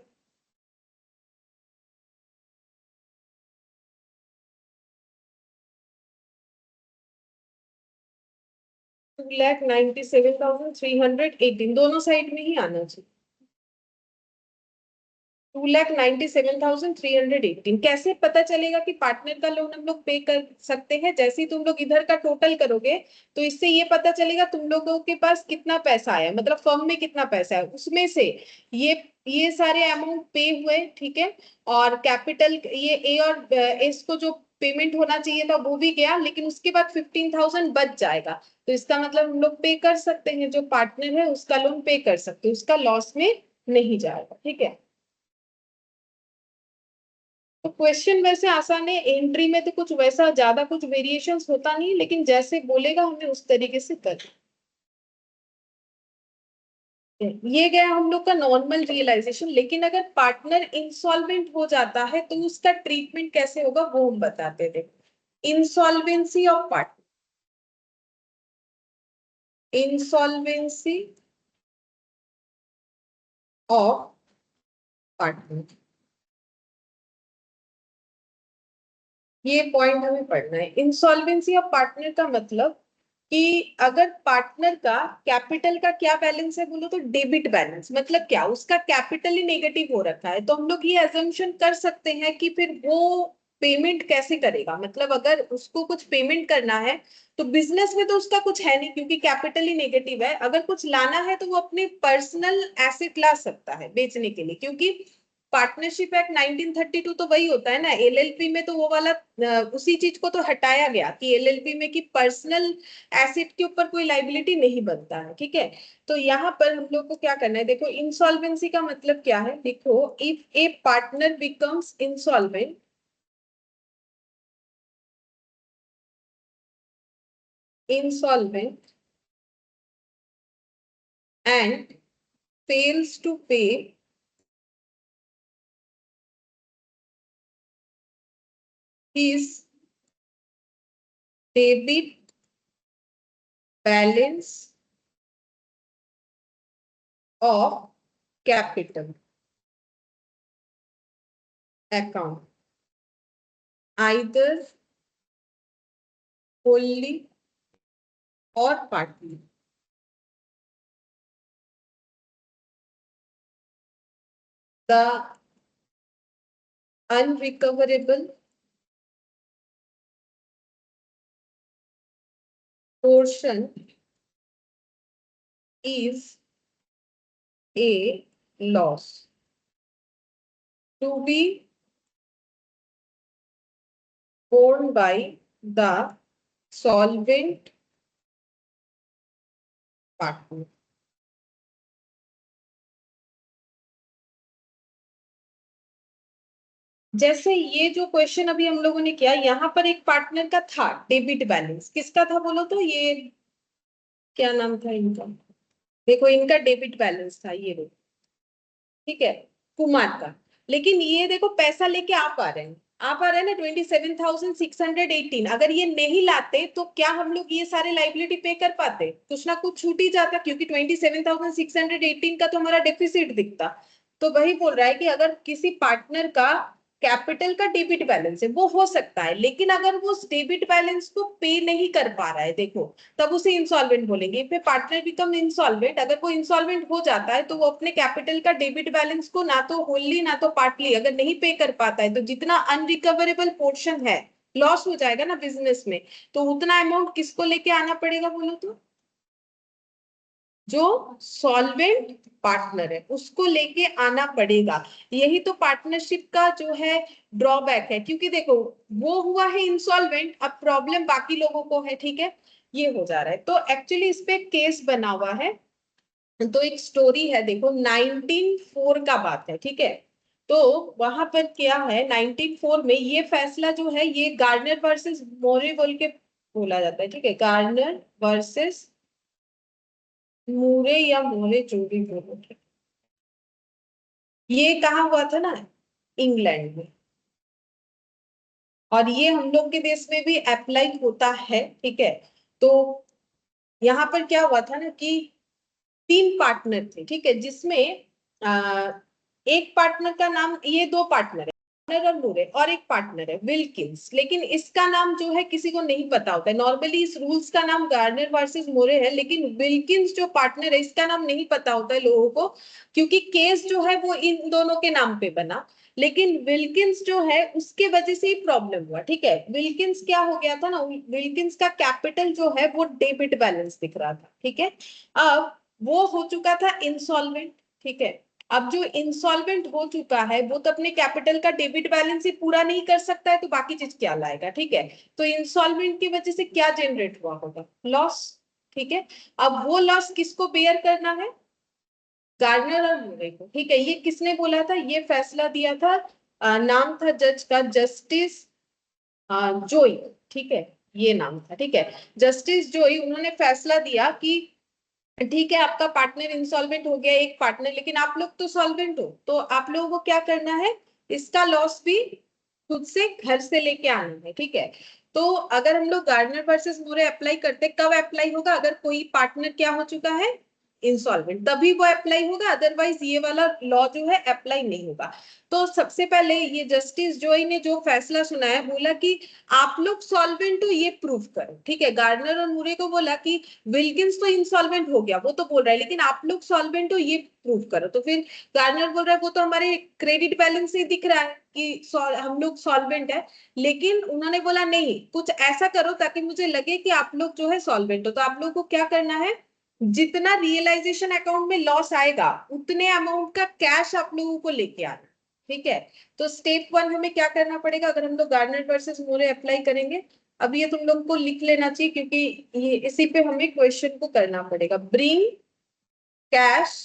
2,97,318 दोनों साइड में ही आना चाहिए। 2,97,318 कैसे पता चलेगा कि पार्टनर का लोन हम लोग पे कर सकते हैं? जैसे ही तुम लोग इधर का टोटल करोगे, तो इससे ये पता चलेगा तुम लोगों के पास कितना पैसा आया, मतलब फर्म में कितना पैसा है, उसमें से ये ये सारे अमाउंट पे हुए, ठीक है। और कैपिटल, ये ए और एस को जो पेमेंट होना चाहिए था वो भी गया, लेकिन उसके बाद 15,000 बच जाएगा। तो इसका मतलब हम लोग पे कर सकते हैं, जो पार्टनर है उसका लोन पे कर सकते हैं, उसका लॉस में नहीं जाएगा, ठीक है। तो क्वेश्चन वैसे आसान है, एंट्री में तो कुछ वैसा ज्यादा कुछ वेरिएशंस होता नहीं, लेकिन जैसे बोलेगा हमें उस तरीके से कर। ये गया हम लोग का नॉर्मल रियलाइजेशन, लेकिन अगर पार्टनर इंसॉल्वेंट हो जाता है तो उसका ट्रीटमेंट कैसे होगा वो हम बताते थे। Insolvency of partner, insolvency of partner, ये पॉइंट हमें पढ़ना है। इंसॉल्वेंसी ऑफ पार्टनर का मतलब कि अगर पार्टनर का कैपिटल का क्या बैलेंस है बोलो तो डेबिट बैलेंस, मतलब क्या, उसका कैपिटल ही नेगेटिव हो रखा है, तो हम लोग ये अजम्पशन कर सकते हैं कि फिर वो पेमेंट कैसे करेगा। मतलब अगर उसको कुछ पेमेंट करना है, तो बिजनेस में तो उसका कुछ है नहीं क्योंकि कैपिटल ही नेगेटिव है। अगर कुछ लाना है तो वो अपने पर्सनल एसेट ला सकता है बेचने के लिए, क्योंकि पार्टनरशिप एक्ट 1932 तो वही होता है ना। एलएलपी में तो वो वाला उसी चीज को तो हटाया गया कि एलएलपी में कि पर्सनल एसेट के ऊपर कोई लाइबिलिटी नहीं बनता है, ठीक है। तो यहाँ पर हम लोग को क्या करना है, देखो इंसॉल्वेंसी का मतलब क्या है, देखो if A partner becomes insolvent, insolvent and fails to pay his debit balance of capital account, either wholly or partly. The unrecoverable portion is a loss to be borne by the solvent partner. जैसे ये जो question अभी हम लोगों ने किया, यहाँ पर एक पार्टनर का था डेबिट बैलेंस, किसका था बोलो तो? ये क्या नाम था इनका? देखो इनका डेबिट बैलेंस था ये देखो, ठीक है, कुमार का। लेकिन ये देखो पैसा लेके आप आ रहे हैं, आप आ रहे हैं ना 27,618। अगर ये नहीं लाते तो क्या हम लोग ये सारे लाइबिलिटी पे कर पाते? कुछ ना कुछ छूट ही जाता, क्योंकि 27,618 का तो हमारा डेफिसिट दिखता। तो वही बोल रहा है कि अगर किसी पार्टनर का कैपिटल का डेबिट बैलेंस है वो हो सकता है, लेकिन अगर वो उस डेबिट बैलेंस को पे नहीं कर पा रहा है, देखो, तब उसे इंसॉल्वेंट बोलेंगे। फिर पार्टनर बिकम इंसॉल्वेंट, अगर वो इंसॉल्वेंट हो जाता है तो वो अपने कैपिटल का डेबिट बैलेंस को ना तो होलली ना तो पार्टली अगर नहीं पे कर पाता है, तो जितना अनरिकवरेबल पोर्शन है, लॉस हो जाएगा ना बिजनेस में, तो उतना अमाउंट किसको लेके आना पड़ेगा बोलो तो? जो सॉल्वेंट पार्टनर है उसको लेके आना पड़ेगा। यही तो पार्टनरशिप का जो है ड्रॉबैक है, क्योंकि देखो, वो हुआ है इंसॉल्वेंट, अब प्रॉब्लम बाकी लोगों को है, ठीक है, ये हो जा रहा है। तो एक्चुअली इस पे केस बना हुआ है, तो एक स्टोरी है, देखो 1904 का बात है, ठीक है। तो वहां पर क्या है, 1904 में ये फैसला जो है, ये गार्नर वर्सेस मोरे बोल के बोला जाता है, ठीक है, गार्नर वर्सेस मूरे या मोरे जो भी बोलो, ये कहा हुआ था ना, इंग्लैंड में, और ये हम लोग के देश में भी अप्लाई होता है, ठीक है। तो यहाँ पर क्या हुआ था ना कि तीन पार्टनर थे, ठीक है, जिसमें आ, एक पार्टनर का नाम, ये दो पार्टनर है, पार्टनर और नूरे, और एक पार्टनर है विल्किंस, लेकिन इसका नाम जो है किसी को नहीं पता होता है। नॉर्मली इस रूल्स का नाम गार्नर वर्सेस मोरे है, लेकिन विल्किंस जो पार्टनर है इसका नाम नहीं पता होता है लोगों को, क्योंकि केस जो है वो इन दोनों के नाम पे बना। लेकिन विल्किंस जो है उसके वजह से ही प्रॉब्लम हुआ, ठीक है। विल्किंस क्या हो गया था ना, विल्किंस का कैपिटल जो है वो डेबिट बैलेंस दिख रहा था, ठीक है। अब वो हो चुका था इंसॉल्वेंट, ठीक है। अब जो इंसॉल्वेंट हो चुका है वो तो अपने कैपिटल का डेबिट बैलेंस ही पूरा नहीं कर सकता है, तो बाकी चीज क्या लाएगा, ठीक है। तो इंसॉल्वेंट की वजह से क्या जनरेट हुआ होगा, लॉस, ठीक है। अब वो लॉस किसको बेयर करना है, गार्डनर और मुरे को, ठीक है। ये किसने बोला था, ये फैसला दिया था, नाम था जज का जस्टिस जोई, ठीक है, ये नाम था, ठीक है, जस्टिस जोई। उन्होंने फैसला दिया कि ठीक है, आपका पार्टनर इंसॉल्वेंट हो गया एक पार्टनर, लेकिन आप लोग तो सॉल्वेंट हो, तो आप लोगों को क्या करना है, इसका लॉस भी खुद से घर से लेके आना है, ठीक है। तो अगर हम लोग गार्डनर वर्सेस मोरे अप्लाई करते, कब अप्लाई होगा, अगर कोई पार्टनर क्या हो चुका है, इंसॉल्वेंट, तभी वो अप्लाई होगा, अदरवाइज ये वाला लॉ जो है अप्लाई नहीं होगा। तो सबसे पहले ये जस्टिस जोई ने जो फैसला सुनाया, बोला कि आप लोग सॉल्वेंट हो ये प्रूव करो, ठीक है। गार्डनर और मुरे को बोला कि विल्किंस तो इंसॉल्वेंट हो गया, वो तो बोल रहा है, लेकिन आप लोग सॉल्वेंट हो ये प्रूव करो। तो फिर गार्नर बोल रहा है वो तो हमारे क्रेडिट बैलेंस से दिख रहा है कि हम लोग सॉल्वेंट है, लेकिन उन्होंने बोला नहीं, कुछ ऐसा करो ताकि मुझे लगे कि आप लोग जो है सॉल्वेंट हो। तो आप लोग को क्या करना है, जितना रियलाइजेशन अकाउंट में लॉस आएगा उतने अमाउंट का कैश आप लोगों को लेके आना, ठीक है। तो स्टेप वन हमें क्या करना पड़ेगा, अगर हम लोग गार्नर वर्सेस मोरे अप्लाई करेंगे, अब ये तुम लोग को लिख लेना चाहिए, क्योंकि ये इसी पे हमें क्वेश्चन को करना पड़ेगा। ब्रिंग कैश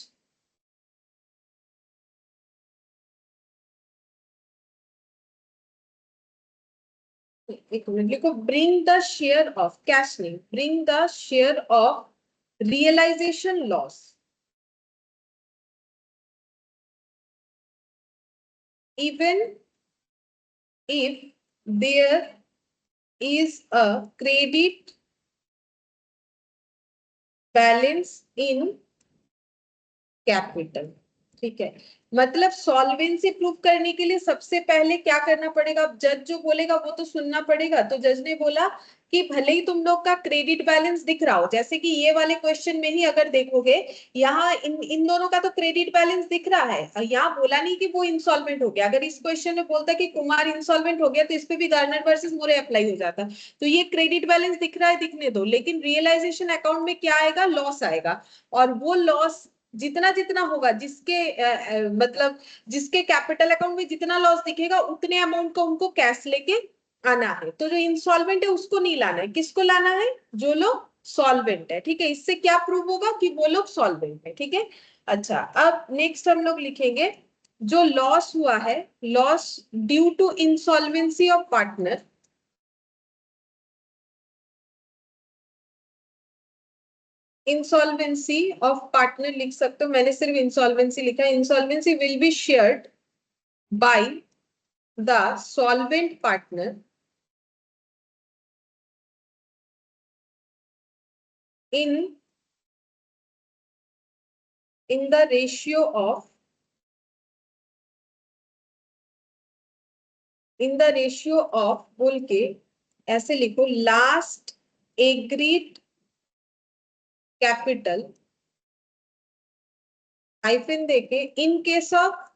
एक मिनट लिखो, bring the share of, cash नहीं, bring the share of realisation loss even if there is a credit balance in capital, ठीक है। मतलब सॉल्वेंसी प्रूव करने के लिए सबसे पहले क्या करना पड़ेगा, अब जज जो बोलेगा वो तो सुनना पड़ेगा। तो जज ने बोला कि भले ही तुम लोग का क्रेडिट बैलेंस दिख रहा हो, जैसे कि ये वाले क्वेश्चन में ही अगर देखोगे, यहाँ इन इन दोनों का तो क्रेडिट बैलेंस दिख रहा है, यहाँ बोला नहीं कि वो इंसॉल्वेंट हो गया। अगर इस क्वेश्चन में बोलता कि कुमार इंसॉल्वेंट हो गया, तो इस पे भी गार्नर वर्सेस मोरे अप्लाई हो जाता। तो ये क्रेडिट बैलेंस दिख रहा है, दिखने दो, लेकिन रियलाइजेशन अकाउंट में क्या आएगा, लॉस आएगा। और वो लॉस जितना जितना होगा, जिसके मतलब जिसके कैपिटल अकाउंट में जितना लॉस दिखेगा, उतने अमाउंट को उनको कैश लेके आना है। तो जो इंसॉल्वेंट है उसको नहीं लाना है, किसको लाना है, जो लोग सॉल्वेंट है, ठीक है। इससे क्या प्रूव होगा कि वो लोग सॉल्वेंट है, ठीक है। अच्छा, अब नेक्स्ट हम लोग लिखेंगे, जो लॉस हुआ है, loss due to insolvency of partner, insolvency of partner लिख सकते हो, मैंने सिर्फ इंसॉल्वेंसी लिखा है। Insolvency will be shared by the solvent partner in the ratio of in the ratio of बोल के ऐसे लिखो, लास्ट एग्रीड कैपिटल हाइफन देके in case of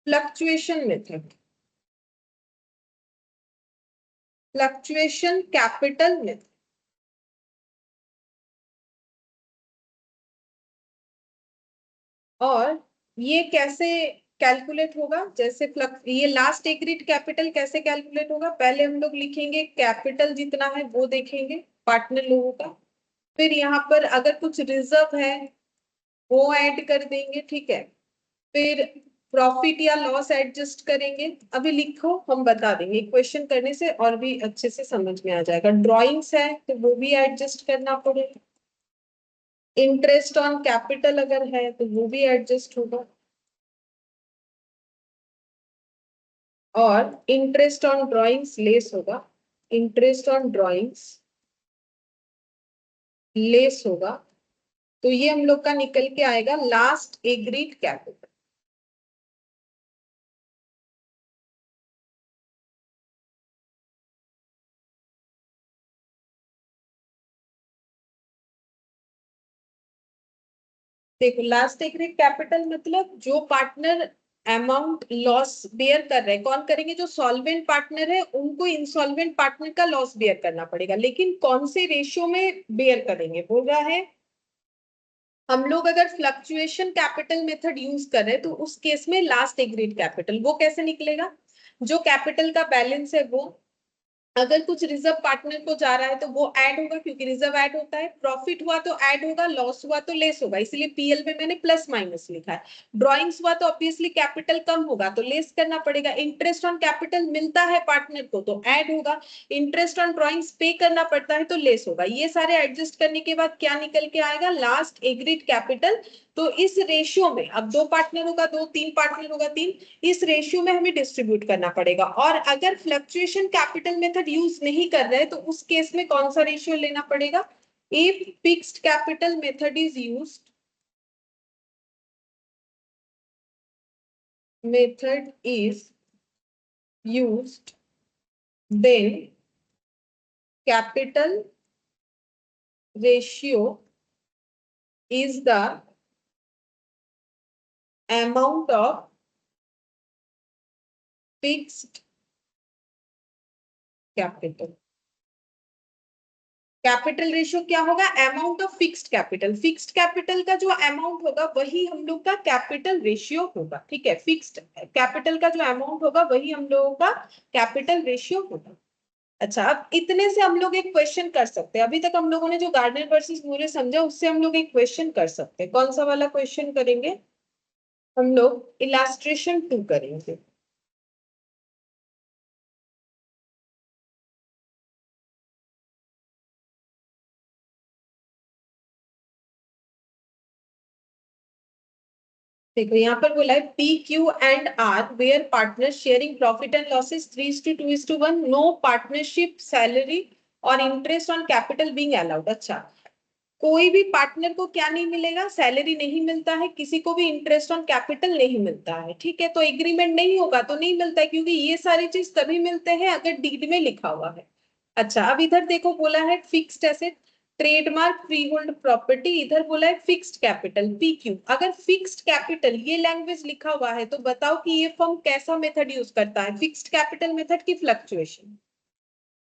fluctuation method, fluctuation capital method. और ये कैसे कैलकुलेट होगा, जैसे ये लास्ट एग्रीड कैपिटल कैसे कैलकुलेट होगा, पहले हम लोग लिखेंगे कैपिटल जितना है वो देखेंगे पार्टनर लोगों का, फिर यहाँ पर अगर कुछ रिजर्व है वो ऐड कर देंगे, ठीक है, फिर प्रॉफिट या लॉस एडजस्ट करेंगे। अभी लिखो, हम बता देंगे, क्वेश्चन करने से और भी अच्छे से समझ में आ जाएगा। ड्रॉइंग्स है तो वो भी एडजस्ट करना पड़ेगा, इंटरेस्ट ऑन कैपिटल अगर है तो वो भी एडजस्ट होगा, और इंटरेस्ट ऑन ड्रॉइंग्स लेस होगा, इंटरेस्ट ऑन ड्रॉइंग्स लेस होगा। तो ये हम लोग का निकल के आएगा लास्ट एग्रीड कैपिटल। देखो लास्ट एग्रीड कैपिटल मतलब जो पार्टनर अमाउंट लॉस बेयर कर रहे हैं, कौन करेंगे, जो सॉल्वेंट पार्टनर है उनको इंसॉल्वेंट पार्टनर का लॉस बेयर करना पड़ेगा, लेकिन कौन से रेशियो में बेयर करेंगे बोल रहा है। हम लोग अगर फ्लक्चुएशन कैपिटल मेथड यूज कर रहे हैं तो उस केस में लास्ट एग्रीड कैपिटल वो कैसे निकलेगा, जो कैपिटल का बैलेंस है वो अगर कुछ रिजर्व पार्टनर को जा रहा है तो वो ऐड होगा, क्योंकि रिजर्व ऐड होता है, प्रॉफिट हुआ तो ऐड होगा, लॉस हुआ तो लेस होगा, इसलिए पीएल में मैंने प्लस माइनस लिखा है। ड्रॉइंग्स हुआ तो ऑब्वियसली कैपिटल कम होगा तो लेस करना पड़ेगा, इंटरेस्ट ऑन कैपिटल मिलता है पार्टनर को तो ऐड होगा, इंटरेस्ट ऑन ड्रॉइंग्स पे करना पड़ता है तो लेस होगा। ये सारे एडजस्ट करने के बाद क्या निकल के आएगा, लास्ट एग्रीड कैपिटल। तो इस रेशियो में अब दो पार्टनर होगा दो, तीन पार्टनर होगा तीन, इस रेशियो में हमें डिस्ट्रीब्यूट करना पड़ेगा। और अगर फ्लक्चुएशन कैपिटल मेथड यूज नहीं कर रहे तो उस केस में कौन सा रेशियो लेना पड़ेगा, if fixed capital method is used, method is used, then capital ratio is the amount of fixed capital। Capital ratio क्या होगा, amount of fixed capital, fixed capital का जो अमाउंट होगा वही हम लोग का कैपिटल रेशियो होगा, ठीक है, फिक्स्ड कैपिटल का जो अमाउंट होगा वही हम लोगों का कैपिटल रेशियो होगा। अच्छा, अब इतने से हम लोग एक क्वेश्चन कर सकते हैं, अभी तक हम लोगों ने जो गार्डनर वर्सेस मूरे समझा उससे हम लोग एक क्वेश्चन कर सकते हैं। कौन सा वाला क्वेश्चन करेंगे, हम लोग इलास्ट्रेशन 2 करेंगे। देखो यहाँ पर बोला है P Q and R were partner sharing profit and losses 3:2:1, no partnership salary और interest on capital being allowed. अच्छा, कोई भी पार्टनर को क्या नहीं मिलेगा, सैलरी नहीं मिलता है, किसी को भी इंटरेस्ट ऑन कैपिटल नहीं मिलता है, ठीक है, तो एग्रीमेंट नहीं होगा तो नहीं मिलता है, क्योंकि ये सारी चीज तभी मिलते हैं अगर डीड में लिखा हुआ है। अच्छा, अब इधर देखो बोला है fixed asset, trademark, free hold property, इधर बोला है फिक्स्ड कैपिटल पीक्यू। अगर फिक्स्ड कैपिटल ये लैंग्वेज लिखा हुआ है तो बताओ कि ये फर्म कैसा मेथड यूज करता है, फिक्स्ड कैपिटल मेथड की फ्लक्चुएशन,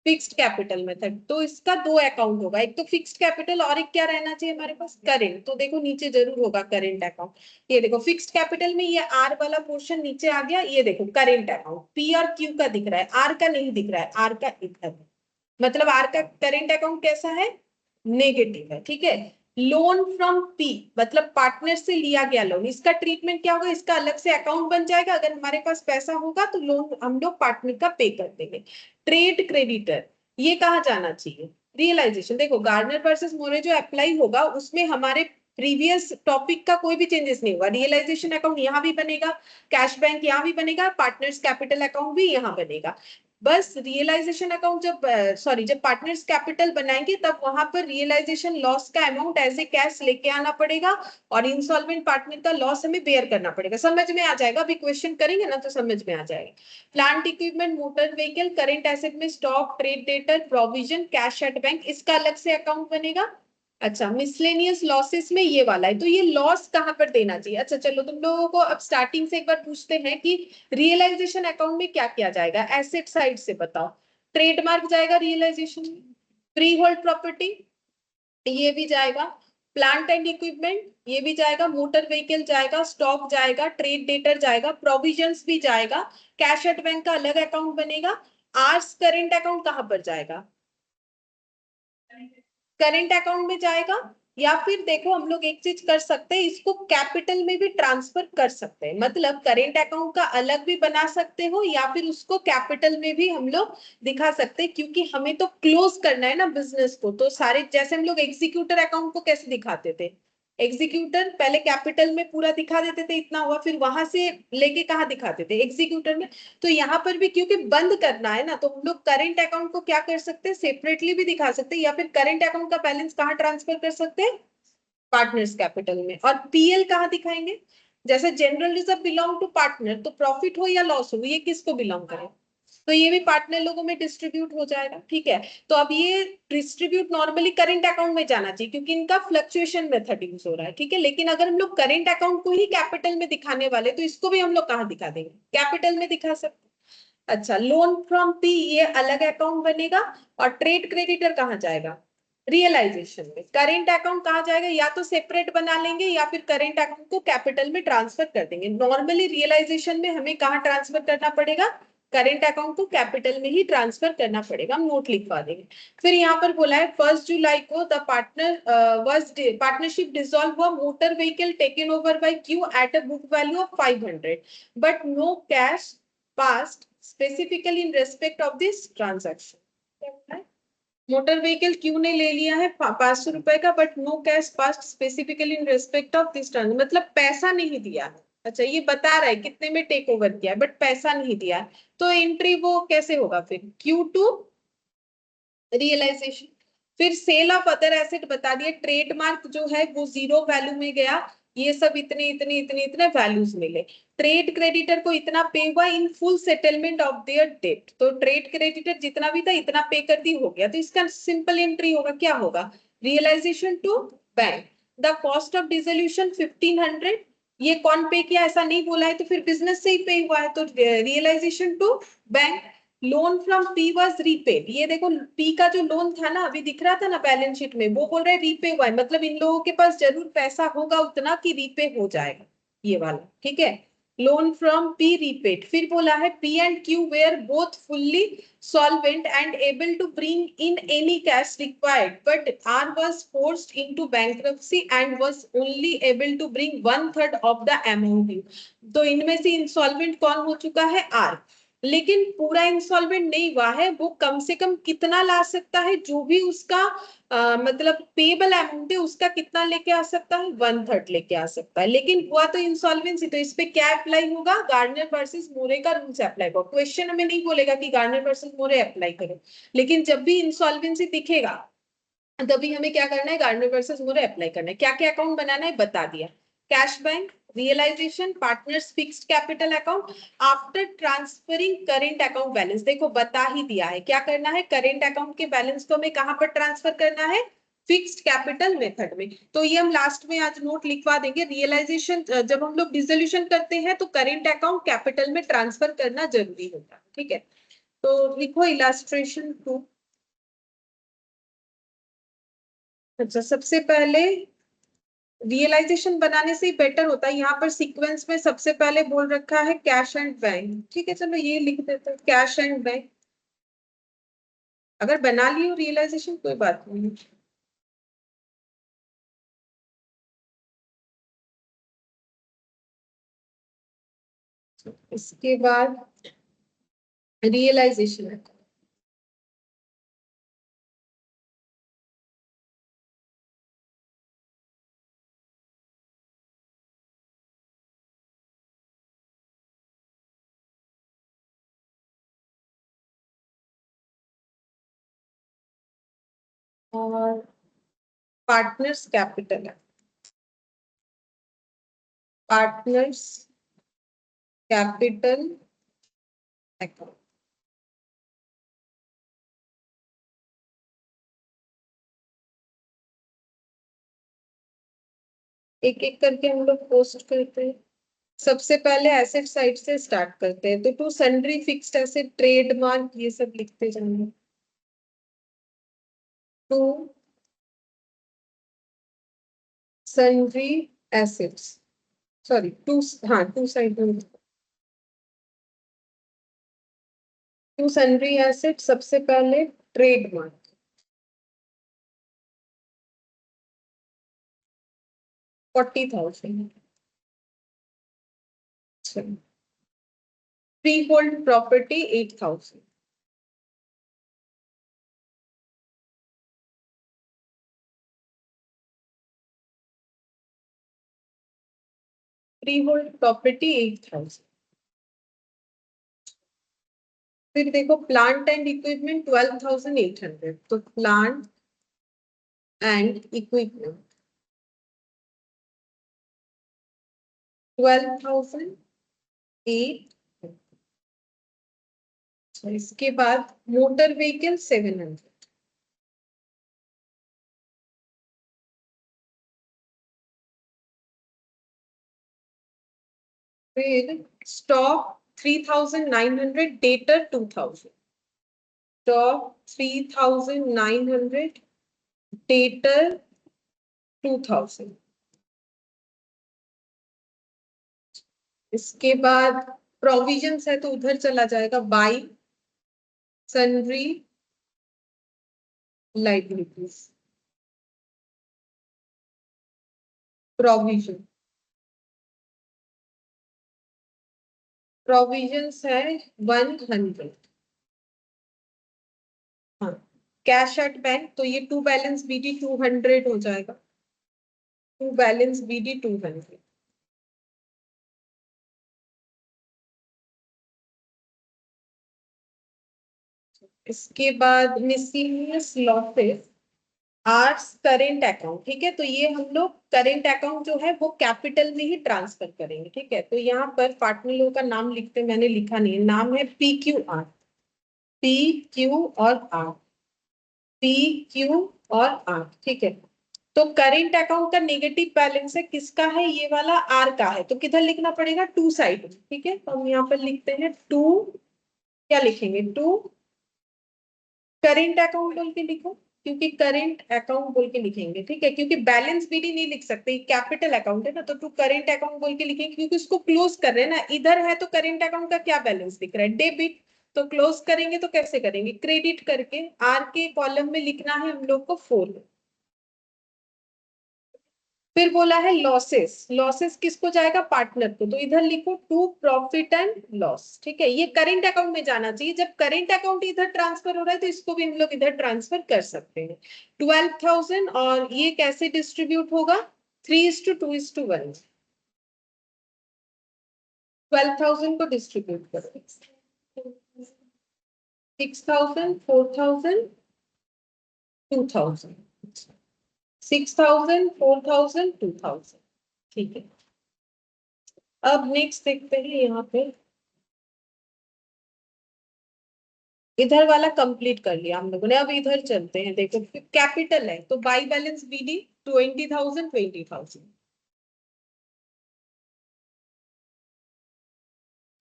फिक्स्ड कैपिटल मेथड। तो इसका दो अकाउंट होगा, एक तो फिक्स्ड कैपिटल और एक क्या रहना चाहिए हमारे पास, करेंट। तो देखो नीचे जरूर होगा करेंट अकाउंट, ये देखो फिक्स्ड कैपिटल में ये आर वाला पोर्शन नीचे आ गया, ये देखो करेंट अकाउंट पी और क्यू का दिख रहा है, आर का नहीं दिख रहा है, आर का इधर, मतलब आर का करेंट अकाउंट कैसा है, नेगेटिव है, ठीक है। लोन फ्रॉम पी मतलब पार्टनर से लिया गया लोन, इसका ट्रीटमेंट क्या होगा, इसका अलग से अकाउंट बन जाएगा, अगर हमारे पास पैसा होगा तो लोन हम लोग पार्टनर का पे कर देंगे। ट्रेड क्रेडिटर ये कहाँ जाना चाहिए, रियलाइजेशन। देखो गार्डनर वर्सेस मोरे जो अप्लाई होगा उसमें हमारे प्रीवियस टॉपिक का कोई भी चेंजेस नहीं होगा, रियलाइजेशन अकाउंट यहाँ भी बनेगा, कैश बैंक यहाँ भी बनेगा, पार्टनर्स कैपिटल अकाउंट भी यहाँ बनेगा। बस रियलाइजेशन अकाउंट जब जब पार्टनर्स कैपिटल बनाएंगे तब वहां पर रियलाइजेशन लॉस का अमाउंट एज ए कैश लेके आना पड़ेगा और इंसॉल्वेंट पार्टनर का लॉस हमें बेयर करना पड़ेगा। समझ में आ जाएगा, अभी क्वेश्चन करेंगे ना तो समझ में आ जाएगा। Plant equipment, motor vehicle, current asset में stock, trade debtor, provision, cash at bank, इसका अलग से अकाउंट बनेगा। अच्छा, मिसलेनियस लॉसेस में ये वाला है, तो ये लॉस कहां पर देना चाहिए। अच्छा चलो, तुम लोगों को अब स्टार्टिंग से एक बार पूछते हैं कि रियलाइजेशन अकाउंट में क्या किया जाएगा। एसेट साइड से बताओ। ट्रेडमार्क जाएगा रियलाइजेशन में, फ्री होल्ड प्रॉपर्टी ये भी जाएगा, प्लांट एंड इक्विपमेंट ये भी जाएगा, मोटर व्हीकल जाएगा, स्टॉक जाएगा, ट्रेड डेटर जाएगा, प्रोविजंस भी जाएगा, कैश एट बैंक का अलग अकाउंट बनेगा। आर्स करेंट अकाउंट कहां पर जाएगा, करेंट अकाउंट में जाएगा। या फिर देखो हम लोग एक चीज कर सकते हैं, इसको कैपिटल में भी ट्रांसफर कर सकते हैं, मतलब करेंट अकाउंट का अलग भी बना सकते हो या फिर उसको कैपिटल में भी हम लोग दिखा सकते हैं, क्योंकि हमें तो क्लोज करना है ना बिजनेस को। तो सारे जैसे हम लोग एग्जीक्यूटर अकाउंट को कैसे दिखाते थे, एग्जीक्यूटर पहले कैपिटल में पूरा दिखा देते थे इतना हुआ, फिर वहां से लेके कहाँ दिखाते थे एग्जीक्यूटर में। तो यहाँ पर भी क्योंकि बंद करना है ना, तो हम लोग करेंट अकाउंट को क्या कर सकते हैं, सेपरेटली भी दिखा सकते हैं, या फिर करेंट अकाउंट का बैलेंस कहाँ ट्रांसफर कर सकते हैं, पार्टनर्स कैपिटल में। और पीएल कहाँ दिखाएंगे, जैसे general reserve belong to partner, तो प्रॉफिट हो या लॉस हो ये किसको बिलोंग करे, तो ये भी पार्टनर लोगों में डिस्ट्रीब्यूट हो जाएगा। ठीक है, तो अब ये डिस्ट्रीब्यूट नॉर्मली करेंट अकाउंट में जाना चाहिए क्योंकि इनका फ्लक्चुएशन मेथड यूज हो रहा है। ठीक है, लेकिन अगर हम लोग करेंट अकाउंट को ही कैपिटल में दिखाने वाले तो इसको भी हम लोग कहाँ दिखा देंगे, कैपिटल में दिखा सकते। अच्छा, लोन फ्रॉम पी ये अलग अकाउंट बनेगा। और ट्रेड क्रेडिटर कहाँ जाएगा, रियलाइजेशन में। करेंट अकाउंट कहाँ जाएगा, या तो सेपरेट बना लेंगे या फिर करेंट अकाउंट को कैपिटल में ट्रांसफर कर देंगे। नॉर्मली रियलाइजेशन में हमें कहाँ ट्रांसफर करना पड़ेगा, करेंट अकाउंट को कैपिटल में ही ट्रांसफर करना पड़ेगा, हम नोट लिखवा देंगे। फिर यहाँ पर बोला है 1 जुलाई को द पार्टनरशिप डिसॉल्व हुआ, motor vehicle taken over by Q at a book value of 500 but no cash passed specifically in respect of this transaction. Motor vehicle Q ने ले लिया है 500 रुपए का, but no cash passed specifically in respect of this transaction, मतलब पैसा नहीं दिया है। अच्छा, ये बता रहा है कितने में टेक ओवर किया है बट पैसा नहीं दिया है, तो एंट्री वो कैसे होगा फिर, Q2 रियलाइजेशन। फिर सेल ऑफ अदर एसेट बता दिया, ट्रेडमार्क जो है वो 0 वैल्यू में गया, ये सब इतने इतने इतने इतने वैल्यूज मिले। ट्रेड क्रेडिटर को इतना पे हुआ in full settlement of their debt, तो ट्रेड क्रेडिटर जितना भी था इतना पे कर दी, हो गया। तो इसका सिंपल एंट्री होगा, क्या होगा, realisation to bank. The cost of dissolution 1500, ये कौन पे किया, ऐसा नहीं बोला है तो फिर बिजनेस से ही पे हुआ है, तो realisation to bank. Loan from P was repaid, ये देखो पी का जो लोन था ना अभी दिख रहा था ना बैलेंस शीट में, वो बोल रहे रीपे हुआ है, मतलब इन लोगों के पास जरूर पैसा होगा उतना कि रीपे हो जाएगा ये वाला। ठीक है, लोन फ्रॉम पी रीपेड। फिर बोला है P and Q were both fully solvent and able to bring in any cash required, but R was forced into bankruptcy and was only able to bring 1/3 of the amount due। तो इनमें से insolvent कौन हो चुका है, are, लेकिन पूरा insolvent नहीं हुआ है, वो कम से कम कितना ला सकता है, जो भी उसका मतलब पेबल अमाउंट है उसका कितना लेके आ सकता है, 1/3 लेके आ सकता है। लेकिन हुआ तो इंसॉल्वेंसी, तो इस पे क्या अप्लाई होगा, गार्डनर वर्सेस मोरे का रूल से अप्लाई होगा। क्वेश्चन हमें नहीं बोलेगा कि गार्डनर वर्सेस मोरे अप्लाई करो, लेकिन जब भी इंसॉल्वेंसी दिखेगा तभी हमें क्या करना है, गार्डनर वर्सेस मोरे अप्लाई करना है। क्या क्या अकाउंट बनाना है बता दिया, cash bank, realisation, partners fixed capital account, after transferring current account balance. देखो बता ही दिया है क्या करना है, करेंट अकाउंट के बैलेंस को हमें कहां पर ट्रांसफर करना है, फिक्स्ड कैपिटल मेथड में। तो ये हम लास्ट में आज नोट लिखवा देंगे, रियलाइजेशन जब हम लोग डिसोल्यूशन करते हैं तो करेंट अकाउंट कैपिटल में ट्रांसफर करना जरूरी होता है। ठीक है, तो लिखो इलास्ट्रेशन 2। अच्छा, सबसे पहले रियलाइजेशन बनाने से ही बेटर होता है, यहाँ पर सीक्वेंस में सबसे पहले बोल रखा है कैश एंड बैंक। ठीक है, चलो ये लिख देते हैं कैश एंड बैंक, अगर बना लियो रियलाइजेशन कोई बात नहीं। इसके बाद रियलाइजेशन है, और पार्टनर्स कैपिटल है, पार्टनर्स कैपिटल अकाउंट। एक एक करके हम लोग पोस्ट करते हैं। सबसे पहले एसेट साइड से स्टार्ट करते हैं, तो to sundry fixed asset trademark ये सब लिखते जाएंगे। To sundry assets, sorry to, हाँ टू साइड में, टू सन्ड्री एसेट सबसे पहले trademark, 40,000। Freehold property 8,000। Freehold property 8,000। फिर देखो प्लांट एंड इक्विपमेंट 12,800, तो प्लांट एंड इक्विपमेंट 12,800। इसके बाद मोटर व्हीकल 700। फिर स्टॉक 3,900, डेटर 2,000। Stock 3,900, debtor 2,000। इसके बाद प्रोविजंस है तो उधर चला जाएगा, by sundry liabilities, provision, provisions है 100। हाँ, कैश एट बैंक, तो ये टू बैलेंस बीडी 200 हो जाएगा, टू बैलेंस बीडी 200। इसके बाद miscellaneous losses R's current account, ठीक है, तो ये हम लोग करेंट अकाउंट जो है वो कैपिटल में ही ट्रांसफर करेंगे, ठीक है। तो यहाँ पर पार्टनर लोग का नाम लिखते, मैंने लिखा नहीं है, नाम है PQR, PQ और R, PQ और R, ठीक है। तो करेंट अकाउंट का नेगेटिव बैलेंस है, किसका है, ये वाला आर का है, तो किधर लिखना पड़ेगा, टू साइड में, ठीक है। तो हम यहाँ पर लिखते हैं टू, क्या लिखेंगे, टू करेंट अकाउंट बोल के लिखो, क्योंकि करेंट अकाउंट बोल के लिखेंगे, ठीक है, क्योंकि बैलेंस बीडी नहीं लिख सकते, कैपिटल अकाउंट है ना, तो टू करेंट अकाउंट बोल के लिखेंगे, क्योंकि उसको क्लोज कर रहे हैं ना, इधर है तो करेंट अकाउंट का क्या बैलेंस दिख रहा है, डेबिट, तो क्लोज करेंगे तो कैसे करेंगे, क्रेडिट करके। आर के कॉलम में लिखना है हम लोग को 4। फिर बोला है लॉसेस, लॉसेस किसको जाएगा, पार्टनर को, तो इधर लिखो टू प्रॉफिट एंड लॉस, ठीक है। ये करेंट अकाउंट में जाना चाहिए, जब करेंट अकाउंट इधर ट्रांसफर हो रहा है तो इसको भी हम लोग इधर ट्रांसफर कर सकते हैं। 12,000, और ये कैसे डिस्ट्रीब्यूट होगा, 3:2:1। 12,000 को डिस्ट्रीब्यूट करो, 6,000, 4,000, 2,000, 6,000, 4,000, 2,000, ठीक है। अब नेक्स्ट देखते हैं, यहाँ पे इधर वाला कंप्लीट कर लिया हम लोगों ने, अब इधर चलते हैं। देखो कैपिटल है तो बाई बैलेंस बीडी 20,000, 20,000,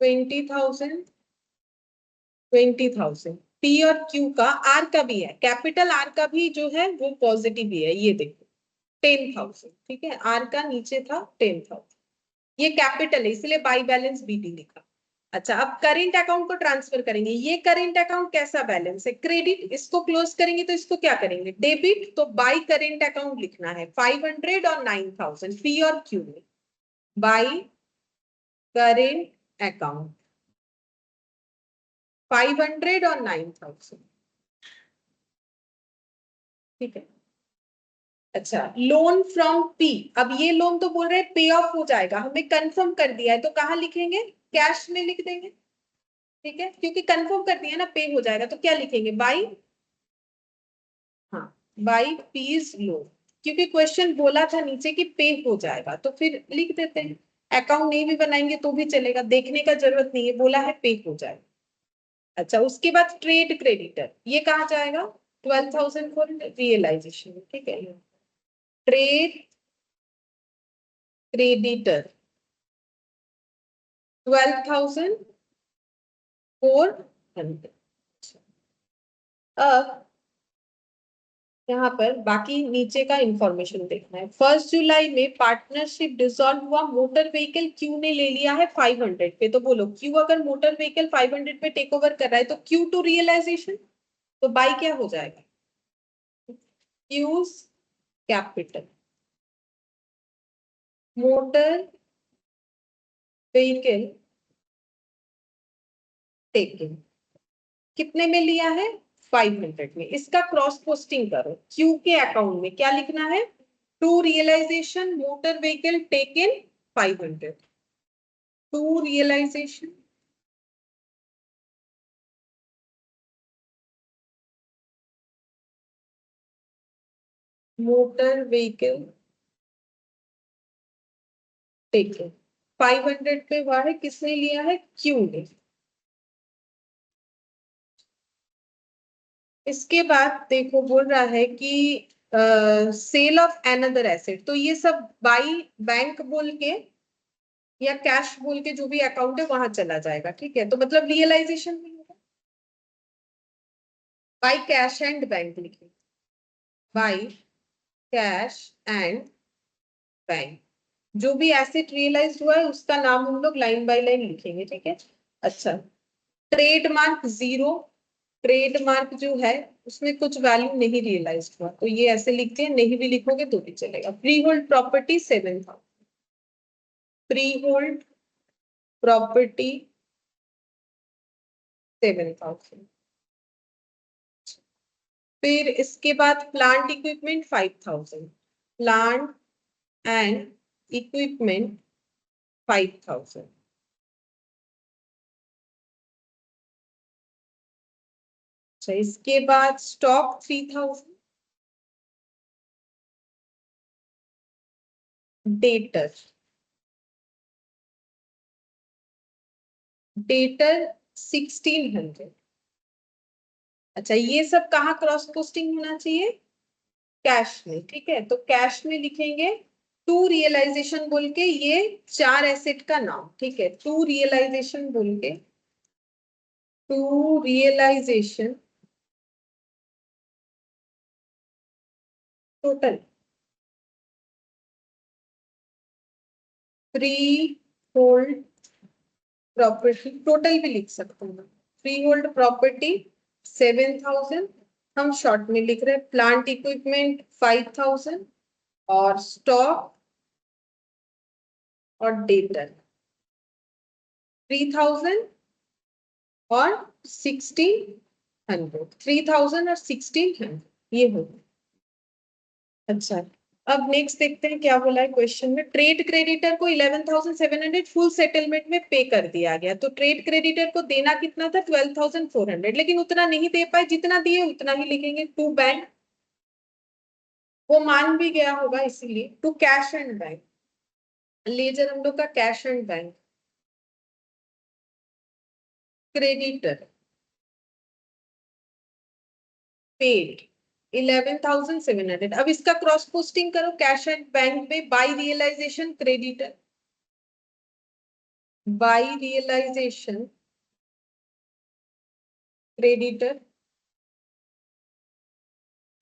20,000, 20,000। पी और क्यू का, आर का भी है, कैपिटल आर का भी जो है वो पॉजिटिव ही है, ये देखो 10,000, ठीक है, आर का नीचे था 10,000, ये कैपिटल है इसलिए बाई बैलेंस बीडी लिखा। अच्छा, अब करेंट अकाउंट को ट्रांसफर करेंगे, ये करेंट अकाउंट कैसा बैलेंस है, क्रेडिट, इसको क्लोज करेंगे तो इसको क्या करेंगे, डेबिट, तो बाई करेंट अकाउंट लिखना है 500 और 9,000, पी और क्यू में, बाई करेंट अकाउंट 500 और 9,000, ठीक है। अच्छा, लोन फ्रॉम पी, अब ये लोन तो बोल रहे हैं पे ऑफ हो जाएगा, हमें कंफर्म कर दिया है, तो कहाँ लिखेंगे, कैश में लिख देंगे, ठीक है, क्योंकि कंफर्म कर दिया ना पे हो जाएगा, तो क्या लिखेंगे, बाई, हाँ, बाई पीज लोन, क्योंकि क्वेश्चन बोला था नीचे कि पे हो जाएगा, तो फिर लिख देते हैं। अकाउंट नहीं भी बनाएंगे तो भी चलेगा, देखने का जरूरत नहीं है, बोला है पे हो जाएगा। अच्छा, उसके बाद ट्रेड क्रेडिटर, ये कहाँ जाएगा? 12,000 फॉर रियलाइजेशन, ठीक है। Trade creditor 12,400। अब यहाँ पर बाकी नीचे का इंफॉर्मेशन देखना है। 1 जुलाई में पार्टनरशिप डिसॉल्व हुआ, मोटर व्हीकल क्यू ने ले लिया है 500 पे। तो बोलो क्यू अगर मोटर व्हीकल 500 पे टेक ओवर कर रहा है तो क्यू टू रियलाइजेशन, तो बाई क्या हो जाएगा? Q's capital motor vehicle taking, कितने में लिया है? 500 में। इसका क्रॉस पोस्टिंग करो, क्यू के अकाउंट में क्या लिखना है? To realisation motor vehicle taken 500, to realisation motor vehicle taken 500 पे हुआ है, किसने लिया है? क्यू ने। इसके बाद देखो बोल रहा है कि सेल ऑफ एनदर एसेट, तो ये सब बाई बैंक बोल के या कैश बोल के जो भी अकाउंट है वहां चला जाएगा, ठीक है। तो मतलब रियलाइजेशन नहीं होगा, बाई कैश एंड बैंक लिखिए, बाई कैश एंड बैंक। जो भी एसेट रियलाइज हुआ है उसका नाम हम लोग लाइन बाय लाइन लिखेंगे, ठीक है। अच्छा, ट्रेडमार्क जीरो, ट्रेडमार्क जो है उसमें कुछ वैल्यू नहीं रियलाइज हुआ, तो ये ऐसे लिखते हैं, नहीं भी लिखोगे तो भी चलेगा। Free hold property 7,000, free hold property 7,000। फिर इसके बाद plant equipment 5,000, plant and equipment 5,000। अच्छा, इसके बाद स्टॉक 3,000, डेटर, डेटर 1,600। अच्छा, ये सब कहाँ क्रॉस पोस्टिंग होना चाहिए? कैश में, ठीक है। तो कैश में लिखेंगे टू रियलाइजेशन बोल के, ये चार एसेट का नाम, ठीक है। टू रियलाइजेशन बोल के, to realisation total, freehold property total भी लिख सकते हैं। फ्री होल्ड प्रॉपर्टी 7,000, हम शॉर्ट में लिख रहे हैं। प्लांट इक्विपमेंट 5,000 और स्टॉक और डेटर 3,000 और 1,600, 3,000 और 1,600, ये होगा। अच्छा, अब नेक्स्ट देखते हैं क्या बोला है क्वेश्चन में। ट्रेड क्रेडिटर को 11,700 फुल सेटलमेंट में पे कर दिया गया, तो ट्रेड क्रेडिटर को देना कितना था? 12,400, लेकिन उतना नहीं दे पाए, जितना दिए उतना ही लिखेंगे। टू बैंक, वो मान भी गया होगा इसीलिए। To cash and bank, ledger हम लोग का cash and bank. Creditor paid 11,700। अब इसका क्रॉस पोस्टिंग करो, कैश एंड बैंक में by realisation creditor, by realisation creditor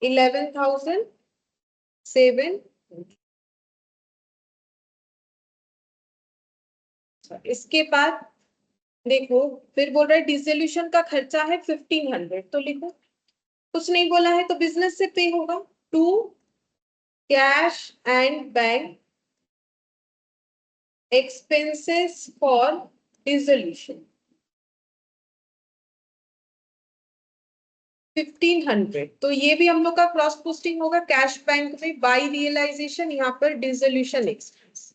11,700। इसके बाद देखो, फिर बोल रहा है डिसोल्यूशन का खर्चा है 1,500, तो लिखो। कुछ नहीं बोला है तो बिजनेस से पे होगा। To cash and bank expenses for dissolution 1,500, तो ये भी हम लोग का क्रॉस पोस्टिंग होगा। कैश बैंक में बाय रियलाइजेशन, यहाँ पर डिसोल्यूशन एक्सपेंस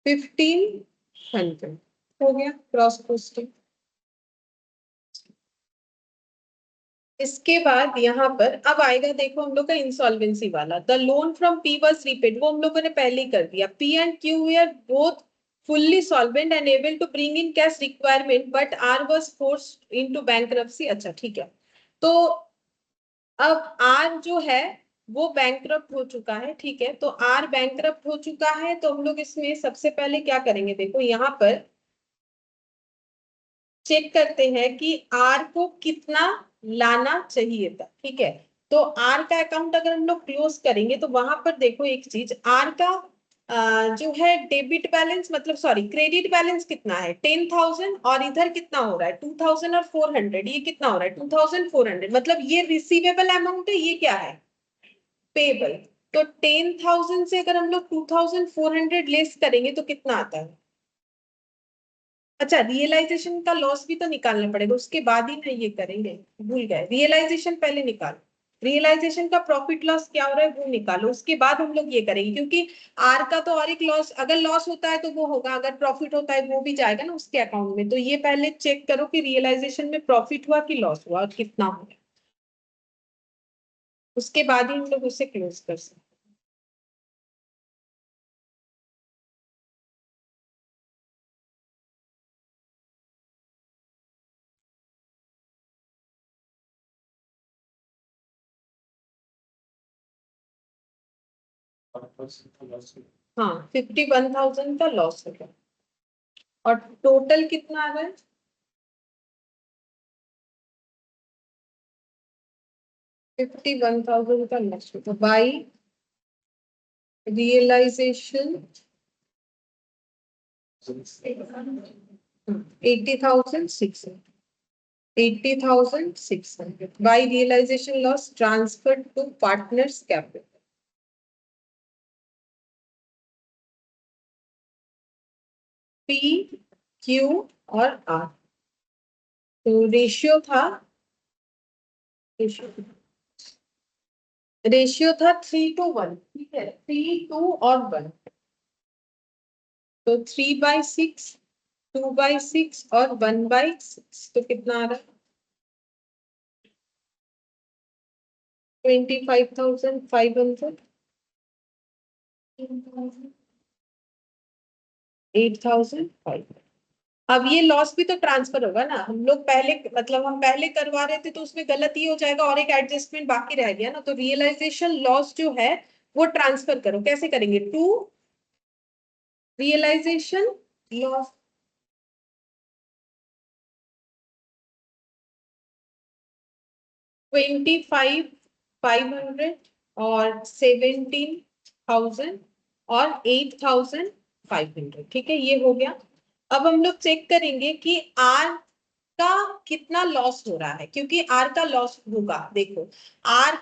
1,500 हो गया क्रॉस पोस्टिंग। इसके बाद यहाँ पर अब आएगा, देखो हम लोग का इंसॉल्वेंसी वाला, the loan from P was repaid, वो हम लोगों ने पहले ही कर दिया। P and Q were both fully solvent and able to bring in cash requirement but R was forced into bankruptcy। अच्छा ठीक है, तो अब R जो है वो बैंकरप्ट हो चुका है, ठीक है, तो R बैंकरप्ट हो चुका है, तो हम लोग इसमें सबसे पहले क्या करेंगे, देखो यहाँ पर चेक करते हैं कि R को कितना लाना चाहिए था, ठीक है। तो R का अकाउंट अगर हम लोग क्लोज करेंगे तो वहां पर देखो एक चीज, R का जो है डेबिट बैलेंस, मतलब सॉरी क्रेडिट बैलेंस कितना है 10,000, और इधर कितना हो रहा है 2,000 और 400, ये कितना हो रहा है 2,400, मतलब ये रिसीवेबल अमाउंट है, ये क्या है पेबल। तो 10,000 से अगर हम लोग 2,400 लेस करेंगे तो कितना आता है। अच्छा, रियलाइजेशन का लॉस भी तो निकालना पड़ेगा, उसके बाद ही ना ये करेंगे, भूल गए, रियलाइजेशन पहले निकालो, रियलाइजेशन का प्रॉफिट लॉस क्या हो रहा है वो निकालो, उसके बाद हम लोग ये करेंगे, क्योंकि आर का तो और एक लॉस, अगर लॉस होता है तो वो होगा, अगर प्रॉफिट होता है वो भी जाएगा ना उसके अकाउंट में। तो ये पहले चेक करो कि रियलाइजेशन में प्रॉफिट हुआ कि लॉस हुआ और कितना हुआ, उसके बाद ही हम लोग उसे क्लोज कर सकते। 51,000 का लॉस हो गया, और टोटल कितना आ रहा है 51,000 का लॉस होगा by realisation 80,600, 80,600 by realization loss transferred to partners capital। P, Q और R, तो रेशियो था, रेशियो था 3:1, ठीक है, 3, 2 और 1, तो 3/6, 2/6 और 1/6, तो कितना आ रहा है 25,500, 8,500। अब ये लॉस भी तो ट्रांसफर होगा ना, हम लोग पहले मतलब हम पहले करवा रहे थे तो उसमें गलत ही हो जाएगा और एक एडजस्टमेंट बाकी रह गया ना, तो रियलाइजेशन लॉस जो है वो ट्रांसफर करो, कैसे करेंगे, टू रियलाइजेशन लॉस, $25,500 और 17,000 और 8,500, ठीक है, ये हो गया। अब हम लोग चेक करेंगे कि आर का कितना लॉस हो रहा है, क्योंकि आर का लॉस होगा, देखो आर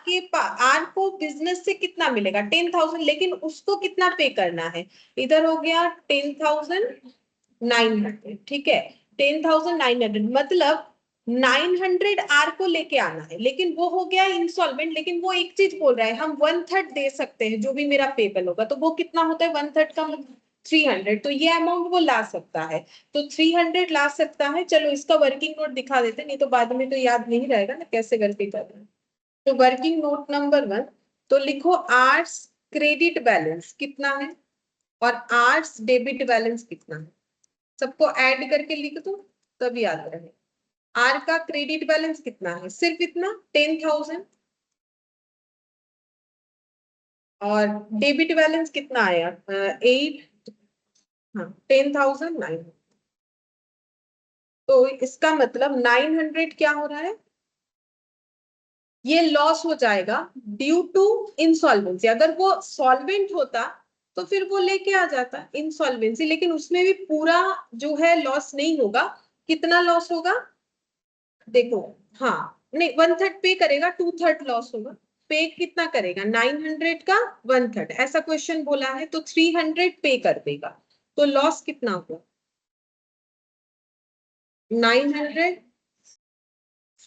को बिजनेस से कितना मिलेगा 10,000, लेकिन उसको कितना पे करना है, इधर हो गया 10,900, ठीक है, 10,900 मतलब 900 आर को लेके आना है, लेकिन वो हो गया इंसॉल्वेंट, लेकिन वो एक चीज बोल रहा है हम 1/3 दे सकते हैं जो भी मेरा पेबल होगा, तो वो कितना होता है 1/3 का 300, तो ये अमाउंट वो ला सकता है, तो 300 ला सकता है। चलो इसका वर्किंग नोट दिखा देते, नहीं तो बाद में तो याद नहीं रहेगा ना कैसे करके करना है। तो वर्किंग नोट नंबर 1, तो लिखो आर्स क्रेडिट बैलेंस कितना है और आर्स डेबिट बैलेंस कितना है, सबको ऐड करके लिख दो तब याद रहे। आर का क्रेडिट बैलेंस कितना है, सिर्फ इतना 10,000, और डेबिट बैलेंस कितना आया 8, हाँ 10,900, तो इसका मतलब 900 क्या हो रहा है, ये लॉस हो जाएगा ड्यू टू इंसॉल्वेंसी। अगर वो सॉल्वेंट होता तो फिर वो लेके आ जाता इंसॉल्वेंसी, लेकिन उसमें भी पूरा जो है लॉस नहीं होगा, कितना लॉस होगा देखो, हाँ नहीं 1/3 पे करेगा, 2/3 लॉस होगा, पे कितना करेगा 900 का 1/3, ऐसा क्वेश्चन बोला है, तो 300 पे कर देगा, तो लॉस कितना होगा 900,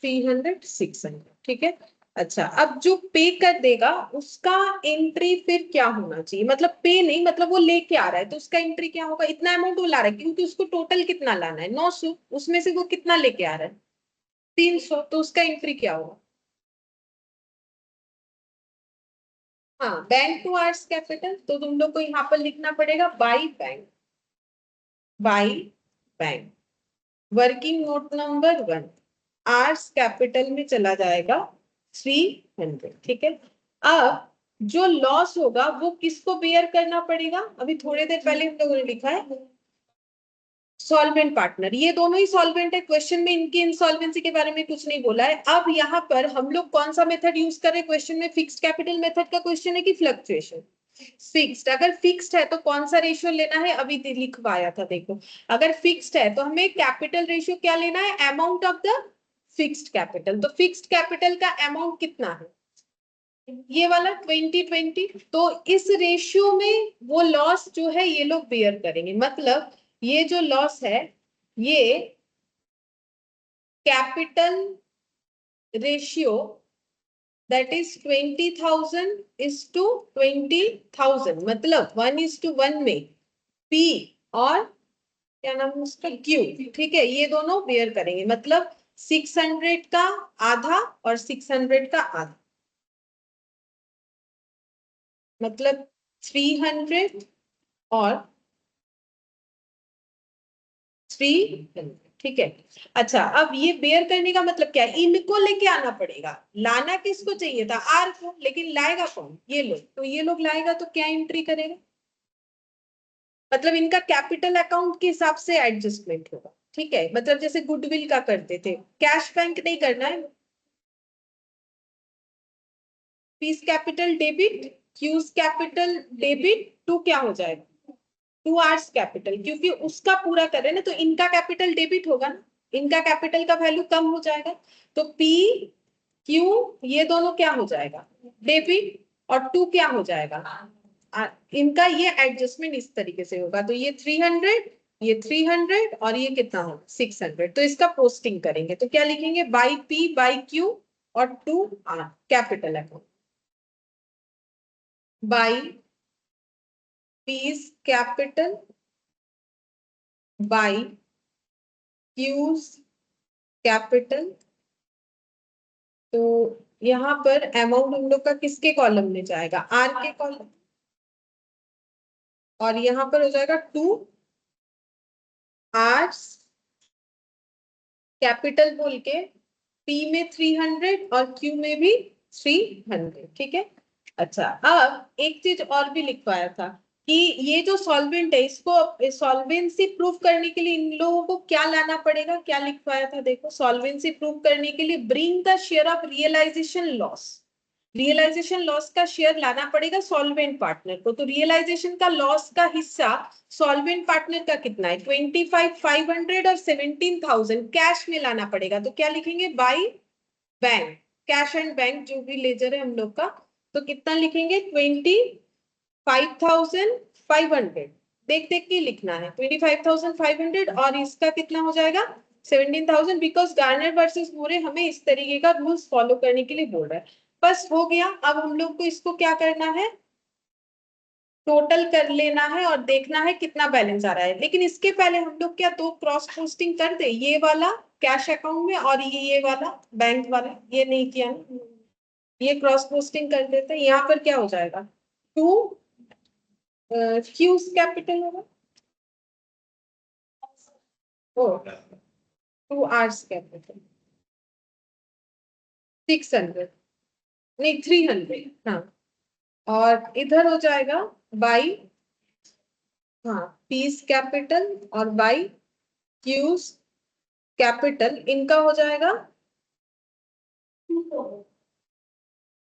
300, 600, ठीक है। अच्छा, अब जो पे कर देगा उसका एंट्री फिर क्या होना चाहिए, मतलब पे नहीं, मतलब वो लेके आ रहा है तो उसका एंट्री क्या होगा, इतना अमाउंट वो ला रहा है क्योंकि उसको टोटल कितना लाना है 900, उसमें से वो कितना लेके आ रहा है 300, तो उसका एंट्री क्या होगा हाँ, बैंक टू आर्स कैपिटल, तो तुम लोग को यहाँ पर लिखना पड़ेगा by bank, by bank. Working note number 1 R's capital में चला जाएगा 300, ठीक है। अब जो लॉस होगा वो किसको बेयर करना पड़ेगा, अभी थोड़ी देर पहले हम लोगों ने लिखा है सॉल्वेंट पार्टनर, ये दोनों ही सॉल्वेंट है, क्वेश्चन में इनकी इंसॉल्वेंसी के बारे में कुछ नहीं बोला है। अब यहाँ पर हम लोग कौन सा मेथड यूज कर रहे हैं, क्वेश्चन में फिक्स्ड कैपिटल मेथड का क्वेश्चन है कि फ्लक्चुएशन फिक्स्ड। अगर फिक्स्ड है तो कौन सा रेशियो लेना है, अभी लिखवाया था देखो। अगर फिक्स्ड है तो हमें कैपिटल रेशियो क्या लेना है, amount of the fixed capital. तो फिक्स्ड कैपिटल का अमाउंट कितना है, ये वाला 2020। तो इस रेशियो में वो लॉस जो है ये लोग बेयर करेंगे, मतलब ये जो लॉस है ये capital ratio that is 20,000 is to 20,000, मतलब 1:1 में P और क्या नाम है उसका Q, ठीक है, ये दोनों बेयर करेंगे, मतलब 600 का आधा और 600 का आधा, मतलब 300 और 300, ठीक है। अच्छा, अब ये बेयर करने का मतलब क्या है, इनको लेके आना पड़ेगा। लाना किसको चाहिए था, आर को, लेकिन लाएगा कौन, ये लोग। तो ये लोग लाएगा तो क्या एंट्री करेगा, मतलब इनका कैपिटल अकाउंट के हिसाब से एडजस्टमेंट होगा, ठीक है। मतलब जैसे गुडविल का करते थे, कैश बैंक नहीं करना है, P's capital debit, Q's capital debit to क्या हो जाएगा, टू आर्स कैपिटल, क्योंकि उसका पूरा कर रहे हैं ना, तो इनका कैपिटल डेबिट होगा ना, इनका कैपिटल का वैल्यू कम हो जाएगा। तो पी क्यू ये दोनों क्या हो जाएगा, डेबिट, और टू क्या हो जाएगा, इनका ये एडजस्टमेंट इस तरीके से होगा। तो ये 300, ये 300 और ये कितना होगा 600। तो इसका पोस्टिंग करेंगे तो क्या लिखेंगे, बाई पी बाई क्यू और to R capital account, by P's capital by Q's capital. तो यहाँ पर अमाउंट हम लोग का किसके कॉलम में जाएगा, आर के कॉलम, और यहाँ पर हो जाएगा टू आर्स कैपिटल बोल के, पी में 300 और क्यू में भी 300, ठीक है। अच्छा, अब एक चीज और भी लिखवाया था कि ये जो सॉल्वेंट है इसको सॉल्वेंसी प्रूफ करने के लिए इन लोगों को क्या लाना पड़ेगा, क्या लिखवाया था देखो, सॉल्वेंसी प्रूफ करने के लिए bring the share of realisation loss, realisation loss का शेयर लाना पड़ेगा सॉल्वेंट पार्टनर को। तो रियलाइजेशन का लॉस का हिस्सा सॉल्वेंट पार्टनर का कितना है, 25,500 और 17,000 कैश में लाना पड़ेगा। तो क्या लिखेंगे, by bank, cash and bank जो भी लेजर है हम लोग का, तो कितना लिखेंगे 25,500, देख देख के लिखना है 25,500, और इसका कितना हो जाएगा 17,000, बिकॉज गार्नर वर्सेस मोरे हमें इस तरीके का रूल्स फॉलो करने के लिए बोल रहा है। बस हो गया, अब हम लोग को इसको क्या करना है, टोटल कर लेना है और देखना है कितना बैलेंस आ रहा है। लेकिन इसके पहले हम लोग क्या दो क्रॉस पोस्टिंग कर दे, ये वाला कैश अकाउंट में और ये वाला बैंक वाला, ये नहीं किया ना, ये क्रॉस पोस्टिंग कर देते हैं। यहाँ पर क्या हो जाएगा, टू क्यूज कैपिटल होगा, ओ टू आर्स कैपिटल 600, नहीं 300, हाँ, और इधर हो जाएगा बाई, हाँ, पीस कैपिटल और बाई क्यूज कैपिटल, इनका हो जाएगा,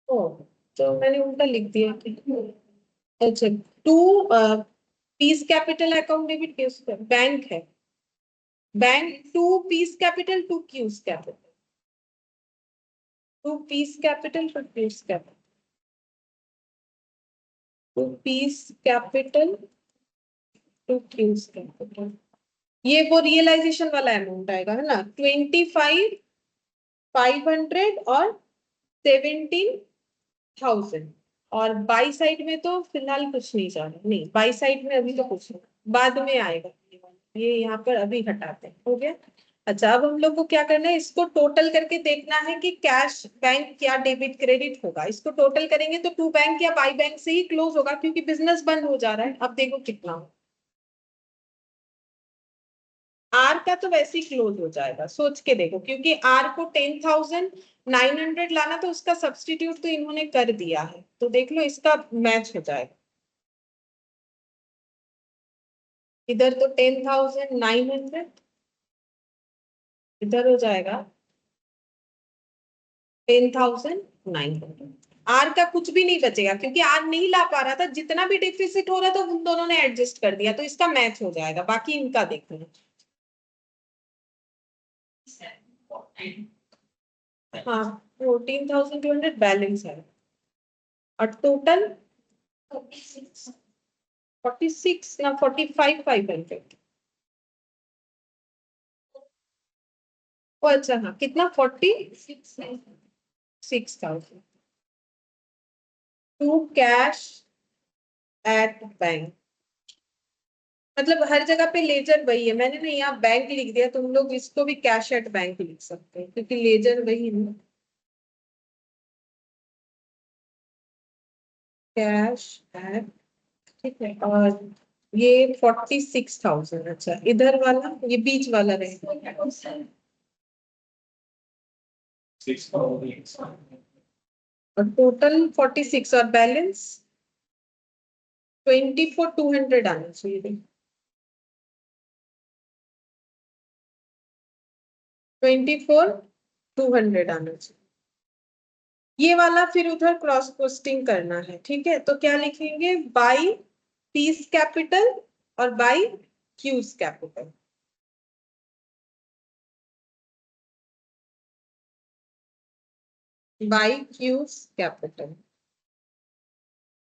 ओ तो मैंने उल्टा लिख दिया। अच्छा, to P's capital account debit Q's bank है, bank to P's capital to Q's capital, to P's capital to Q's capital, to P's capital to Q's capital, ये वो रियलाइजेशन वाला अमाउंट आएगा है ना, 25,500 और 17,000। और बाई साइड में तो फिलहाल कुछ नहीं जा रहा, नहीं बाई साइड में अभी तो कुछ नहीं, बाद में आएगा ये यहाँ पर, अभी हटाते हैं, हो गया। अच्छा, अब हम लोग को क्या करना है, इसको टोटल करके देखना है कि कैश बैंक या डेबिट क्रेडिट होगा। इसको टोटल करेंगे तो टू बैंक या बाई बैंक से ही क्लोज होगा, क्योंकि बिजनेस बंद हो जा रहा है। अब देखो कितना हो, आर का तो वैसे ही क्लोज हो जाएगा, सोच के देखो, क्योंकि आर को 10,900 लाना, तो उसका सब्सटीट्यूट तो इन्होंने कर दिया है, तो देख लो इसका मैच हो जाएगा। इधर तो 10,900, इधर हो जाएगा 10,900। आर का कुछ भी नहीं बचेगा, क्योंकि आर नहीं ला पा रहा था, जितना भी डिफिसिट हो रहा था उन दोनों ने एडजस्ट कर दिया, तो इसका मैच हो जाएगा। बाकी इनका देखना। हाँ, 14,200 बैलेंस है, और टोटल 46 ना 45,500। ओ अच्छा, हाँ कितना, 46,000 टू कैश एट बैंक। मतलब हर जगह पे लेजर वही है, मैंने ना यहाँ बैंक लिख दिया, तुम लोग इसको भी कैश एट बैंक लिख सकते हैं, क्योंकि लेजर वही है। कैश एट, ठीक है। और ये 46,000, अच्छा इधर वाला, ये बीच वाला रहेगा 6,000, और टोटल 46, और बैलेंस 24,200 आना चाहिए। 24,200 आना चाहिए। ये वाला फिर उधर क्रॉस पोस्टिंग करना है, ठीक है। तो क्या लिखेंगे, बाई पीस कैपिटल और by Q's capital. By Q's capital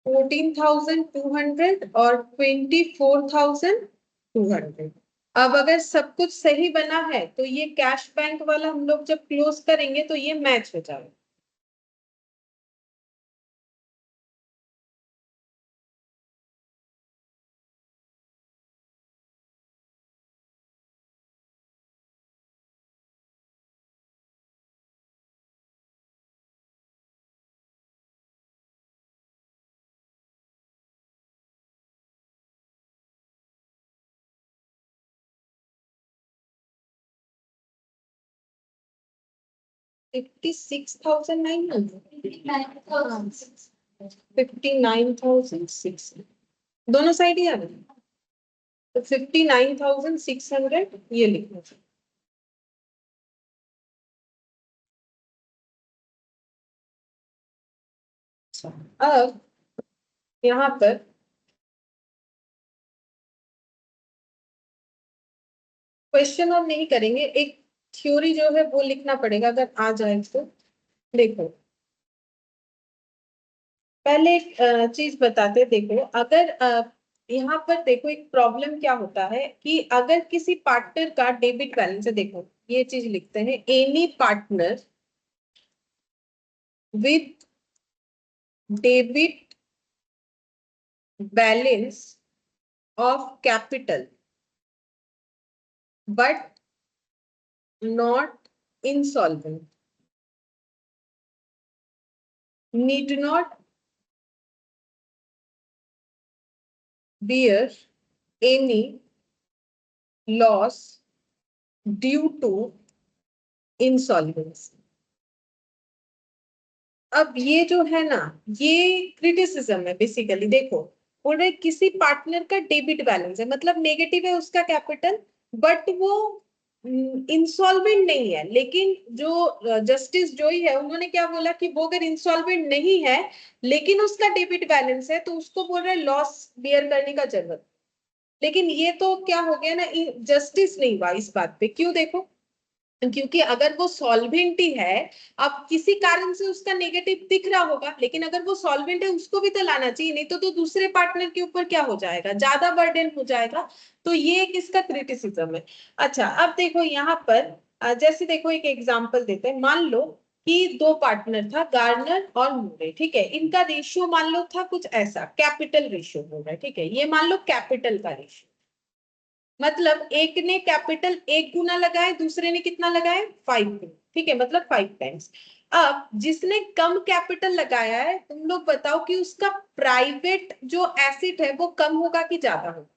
14,200 और 24,200। अब अगर सब कुछ सही बना है तो ये कैश बैंक वाला हम लोग जब क्लोज करेंगे तो ये मैच हो जाएगा। $59,600 दोनों साइड ही आ रहा है, तो 59,600 ये लिखना चाहिए। अच्छा, अब यहाँ पर क्वेश्चन और नहीं करेंगे, एक थ्योरी जो है वो लिखना पड़ेगा अगर आ जाए तो। देखो, पहले एक चीज बताते, देखो अगर यहाँ पर देखो एक प्रॉब्लम क्या होता है कि अगर किसी पार्टनर का डेबिट बैलेंस है, देखो ये चीज लिखते हैं, any partner with debit balance of capital but not insolvent need not bear any loss due to insolvency। अब ये जो है ना, ये क्रिटिसिज्म है बेसिकली। देखो, बोल रहे किसी पार्टनर का डेबिट बैलेंस है, मतलब नेगेटिव है उसका कैपिटल, बट वो इंसॉल्वेंट नहीं है। लेकिन जो जस्टिस जोई है उन्होंने क्या बोला कि वो अगर इंसॉल्वेंट नहीं है लेकिन उसका डेबिट बैलेंस है, तो उसको बोल रहे लॉस बियर करने का जरूरत। लेकिन ये तो क्या हो गया ना, जस्टिस नहीं हुआ इस बात पे। क्यों, देखो, क्योंकि अगर वो सॉल्वेंट ही है, अब किसी कारण से उसका नेगेटिव दिख रहा होगा, लेकिन अगर वो सॉल्वेंट है उसको भी तो लाना चाहिए, नहीं तो दूसरे पार्टनर के ऊपर क्या हो जाएगा, ज्यादा बर्डन हो जाएगा। तो ये एक इसका क्रिटिसिज्म है। अच्छा, अब देखो यहाँ पर जैसे देखो एक एग्जांपल देते हैं। मान लो कि दो पार्टनर था, गार्नर और मूरे, ठीक है। इनका रेशियो मान लो था कुछ ऐसा, कैपिटल रेशियो बोल रहा है, ठीक है। ये मान लो कैपिटल का रेशियो, मतलब एक ने कैपिटल 1 गुना लगाए, दूसरे ने कितना लगाए 5 गुना, ठीक है, मतलब 5 टाइम्स। अब जिसने कम कैपिटल लगाया है, तुम लोग बताओ कि उसका प्राइवेट जो एसेट है वो कम होगा कि ज्यादा होगा।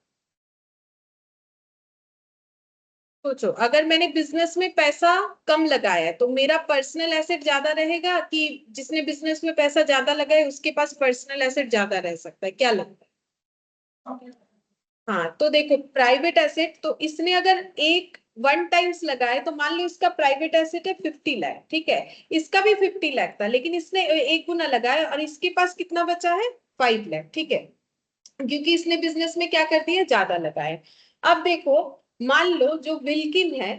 सोचो, अगर मैंने बिजनेस में पैसा कम लगाया है तो मेरा पर्सनल एसेट ज्यादा रहेगा, कि जिसने बिजनेस में पैसा ज्यादा लगाया उसके पास पर्सनल एसेट ज्यादा रह सकता है, क्या लगता है? हाँ, तो देखो प्राइवेट एसेट, तो इसने अगर एक 1 टाइम्स लगाए तो मान लो इसका प्राइवेट एसेट है 50 लाख, ठीक है, इसका भी 50 लाख था, लेकिन इसने 1 गुना लगाया और इसके पास कितना बचा है 5 लाख, ठीक है, क्योंकि इसने बिजनेस में क्या कर दिया, ज्यादा लगाया। अब देखो, मान लो जो विल्किन है,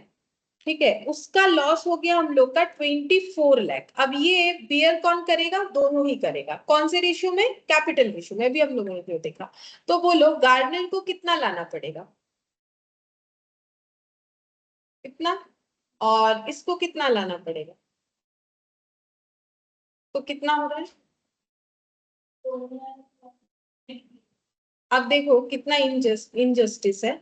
ठीक है, उसका लॉस हो गया हम लोग का 24 लाख। अब ये बियर कौन करेगा, दोनों ही करेगा, कौन से रेशियो में, कैपिटल रेशियो में, अभी हम लोगों ने जो देखा। तो बोलो गार्डनर को कितना लाना पड़ेगा, कितना, और इसको कितना लाना पड़ेगा, तो कितना हो रहा है। अब देखो कितना इनजस्टिस है,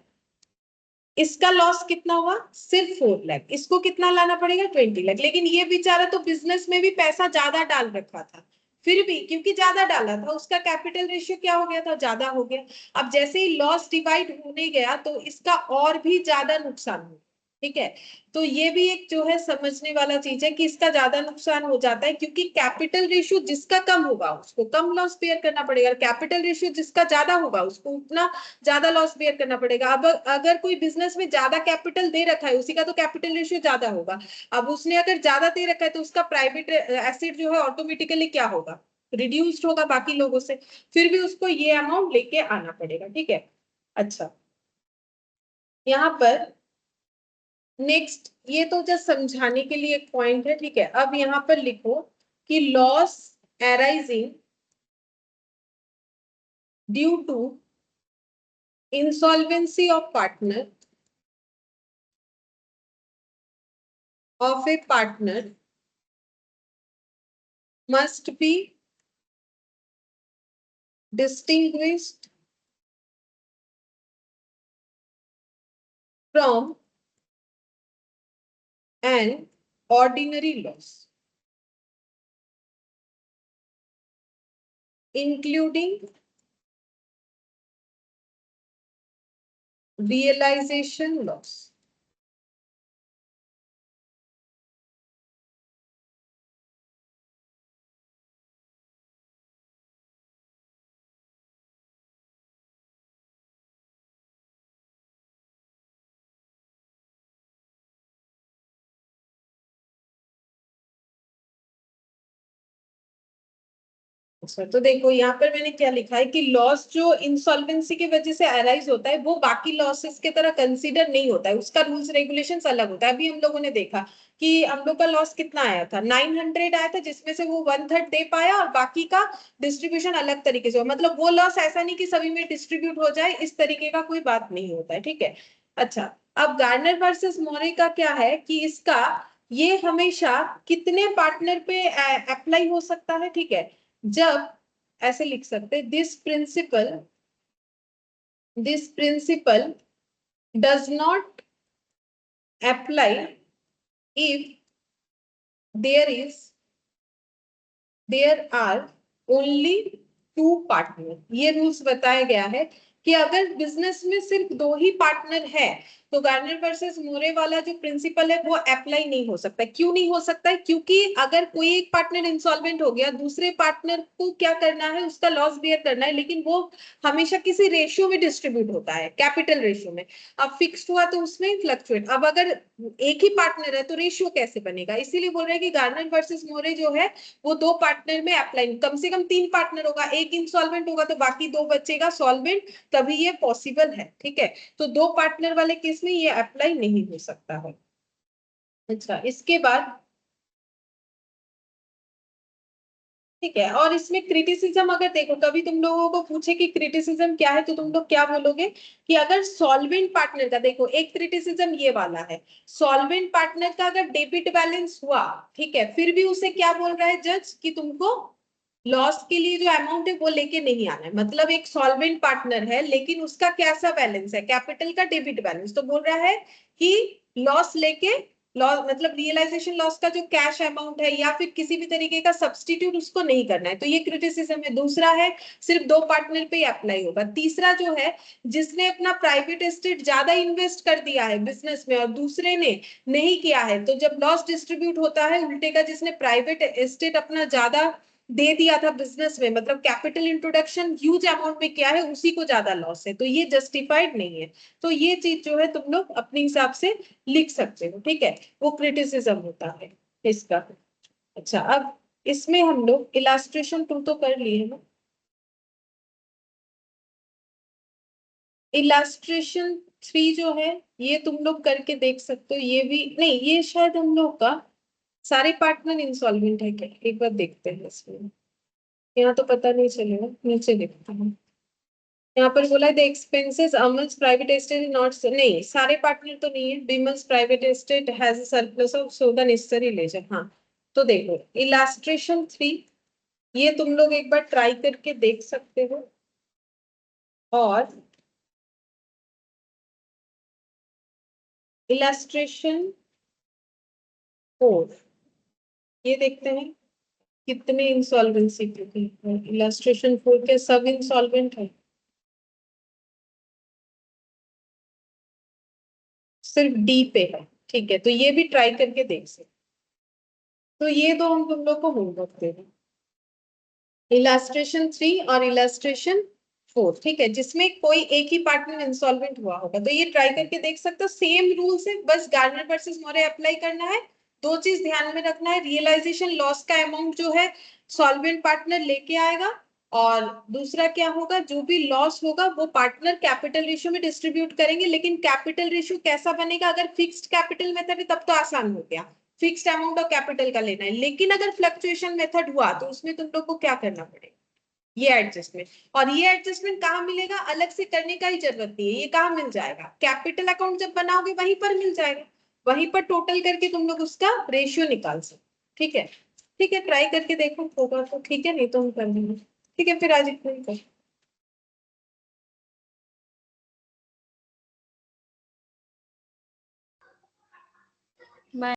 इसका लॉस कितना हुआ सिर्फ 4 लाख, इसको कितना लाना पड़ेगा 20 लाख, लेकिन ये बेचारा तो बिजनेस में भी पैसा ज्यादा डाल रखा था, फिर भी क्योंकि ज्यादा डाला था उसका कैपिटल रेशियो क्या हो गया था, ज्यादा हो गया। अब जैसे ही लॉस डिवाइड होने गया तो इसका और भी ज्यादा नुकसान हो गया, ठीक है। तो ये भी एक जो है समझने वाला चीज है कि इसका ज्यादा नुकसान हो जाता है, क्योंकि कैपिटल रेशियो जिसका कम होगा उसको कम लॉस बेयर करना पड़ेगा, कैपिटल रेशियो जिसका ज्यादा होगा उसको उतना ज्यादा लॉस बेयर करना पड़ेगा। अब अगर कोई बिजनेस में ज्यादा कैपिटल दे रखा है उसी का तो कैपिटल रेशियो ज्यादा होगा। अब उसने अगर ज्यादा दे रखा है तो उसका प्राइवेट एसेट जो है ऑटोमेटिकली क्या होगा, रिड्यूस्ड होगा बाकी लोगों से, फिर भी उसको ये अमाउंट लेके आना पड़ेगा, ठीक है। अच्छा, यहाँ पर नेक्स्ट, ये तो जस्ट समझाने के लिए एक पॉइंट है, ठीक है। अब यहाँ पर लिखो कि loss arising due to insolvency of partner of a partner must be distinguished from an ordinary loss, including realization loss. अच्छा, तो देखो यहाँ पर मैंने क्या लिखा है कि लॉस जो इंसॉल्वेंसी की वजह से अराइज होता है वो बाकी लॉसेस की तरह कंसीडर नहीं होता है, उसका रूल्स रेगुलेशंस अलग होता है। अभी हम लोगों ने देखा कि हम लोग का लॉस कितना आया था, 900 आया था, जिसमें से वो 1/3 दे पाया और बाकी का डिस्ट्रीब्यूशन अलग तरीके से हो, मतलब वो लॉस ऐसा नहीं कि सभी में डिस्ट्रीब्यूट हो जाए, इस तरीके का कोई बात नहीं होता है, ठीक है। अच्छा, अब गार्नर वर्सेस मोरे का क्या है कि इसका ये हमेशा कितने पार्टनर पे अप्लाई हो सकता है, ठीक है। जब ऐसे लिख सकते, this principle does not apply if there is there are only 2 partner. ये रूल्स बताया गया है कि अगर बिजनेस में सिर्फ 2 ही पार्टनर है तो गार्नर वर्सेस मोरे वाला जो प्रिंसिपल है वो अप्लाई नहीं हो सकता। क्यों नहीं हो सकता है, क्योंकि अगर कोई एक पार्टनर इंसॉल्वेंट हो गया, दूसरे पार्टनर को क्या करना है, उसका लॉस बियर करना है, लेकिन वो हमेशा किसी रेशियो में डिस्ट्रीब्यूट होता है, कैपिटल रेशियो में। अब फिक्स्ड हुआ तो उसमें फ्लक्चुएट, अब अगर एक ही पार्टनर है तो रेशियो कैसे बनेगा, इसीलिए बोल रहे हैं कि गार्नर वर्सेस मोरे जो है वो 2 पार्टनर में अप्लाई, कम से कम 3 पार्टनर होगा, एक इंसॉल्वेंट होगा तो बाकी 2 बचेगा सॉल्वेंट, तभी ये पॉसिबल है, ठीक है। तो 2 पार्टनर वाले केस में ये अप्लाई नहीं हो सकता है। अच्छा, इसके बाद ठीक है, और इसमें क्रिटिसिज्म अगर देखो कभी तुम लोगों को पूछे कि क्रिटिसिज्म क्या है तो तुम लोग क्या बोलोगे कि अगर सॉल्वेंट पार्टनर का, देखो एक क्रिटिसिज्म ये वाला है, सॉल्वेंट पार्टनर का अगर डेबिट बैलेंस हुआ, ठीक है, फिर भी उसे क्या बोल रहा है जज कि तुमको लॉस के लिए जो अमाउंट है वो लेके नहीं आना है। मतलब एक सॉल्वेंट पार्टनर है लेकिन उसका कैसा बैलेंस है, कैपिटल का डेबिट बैलेंस, तो बोल रहा है कि लॉस लेके लॉस मतलब रियलाइजेशन लॉस का जो कैश अमाउंट है या फिर किसी भी तरीके का सब्सटीट्यूट उसको नहीं करना है, तो ये क्रिटिसिज्म है। दूसरा है सिर्फ दो पार्टनर पे ही अप्लाई होगा। तीसरा जो है, जिसने अपना प्राइवेट एस्टेट ज्यादा इन्वेस्ट कर दिया है बिजनेस में और दूसरे ने नहीं किया है, तो जब लॉस डिस्ट्रीब्यूट होता है उल्टे का, जिसने प्राइवेट एस्टेट अपना ज्यादा दे दिया था बिजनेस में, मतलब कैपिटल इंट्रोडक्शन ह्यूज अमाउंट में किया है, उसी को ज्यादा लॉस है, तो ये जस्टिफाइड नहीं है। तो ये चीज जो है तुम लोग अपने हिसाब से लिख सकते हो, ठीक है, वो क्रिटिसिज्म होता है इसका। अच्छा, अब इसमें हम लोग इलास्ट्रेशन टू तो कर लिए ना, इलास्ट्रेशन थ्री जो है ये तुम लोग करके देख सकते हो। ये भी नहीं, ये शायद हम लोग का सारे पार्टनर इंसॉल्वेंट है क्या, एक बार देखते हैं इसमें। यहाँ तो पता नहीं चलेगा, नीचे देखते हैं। यहाँ पर बोला है the expenses Amal's private estate is not, नहीं सारे पार्टनर तो नहीं है। Bimal's private estate has a surplus of so the necessary ledger. हाँ, तो देखो इलास्ट्रेशन थ्री ये तुम लोग एक बार ट्राई करके देख सकते हो। और इलास्ट्रेशन फोर ये देखते हैं कितने इंसॉल्वेंसी के हैं। इलास्ट्रेशन फोर के सब इंसॉल्वेंट है, सिर्फ डी पे है। ठीक है, तो ये भी ट्राई करके देख सकते। तो ये दो हम तुम लोग को होमवर्क दे रहे हैं, इलास्ट्रेशन थ्री और इलास्ट्रेशन फोर, ठीक है, जिसमें कोई एक ही पार्टनर इंसॉल्वेंट हुआ होगा, तो ये ट्राई करके देख सकते हो। सेम रूल से बस गार्नर वर्सेस मोरे अप्लाई करना है। दो चीज ध्यान में रखना है, रियलाइजेशन लॉस का अमाउंट जो है सॉल्वेंट पार्टनर लेके आएगा, और दूसरा क्या होगा, जो भी लॉस होगा वो पार्टनर कैपिटल रेशियो में डिस्ट्रीब्यूट करेंगे। लेकिन कैपिटल रेशियो कैसा बनेगा, अगर फिक्स्ड कैपिटल मेथड है तब तो आसान हो गया, फिक्स्ड अमाउंट ऑफ कैपिटल का लेना है। लेकिन अगर फ्लक्चुएशन मेथड हुआ तो उसमें तुम लोग को क्या करना पड़ेगा, ये एडजस्टमेंट। और ये एडजस्टमेंट कहाँ मिलेगा, अलग से करने का ही जरूरत नहीं है, ये कहाँ मिल जाएगा, कैपिटल अकाउंट जब बनाओगे वहीं पर मिल जाएगा, वहीं पर टोटल करके तुम लोग उसका रेशियो निकाल सकते। ठीक है, ठीक है, ट्राई करके देखो, होगा तो ठीक है, नहीं तो हम कर लेंगे। ठीक है, फिर आज इतना ही कर। Bye.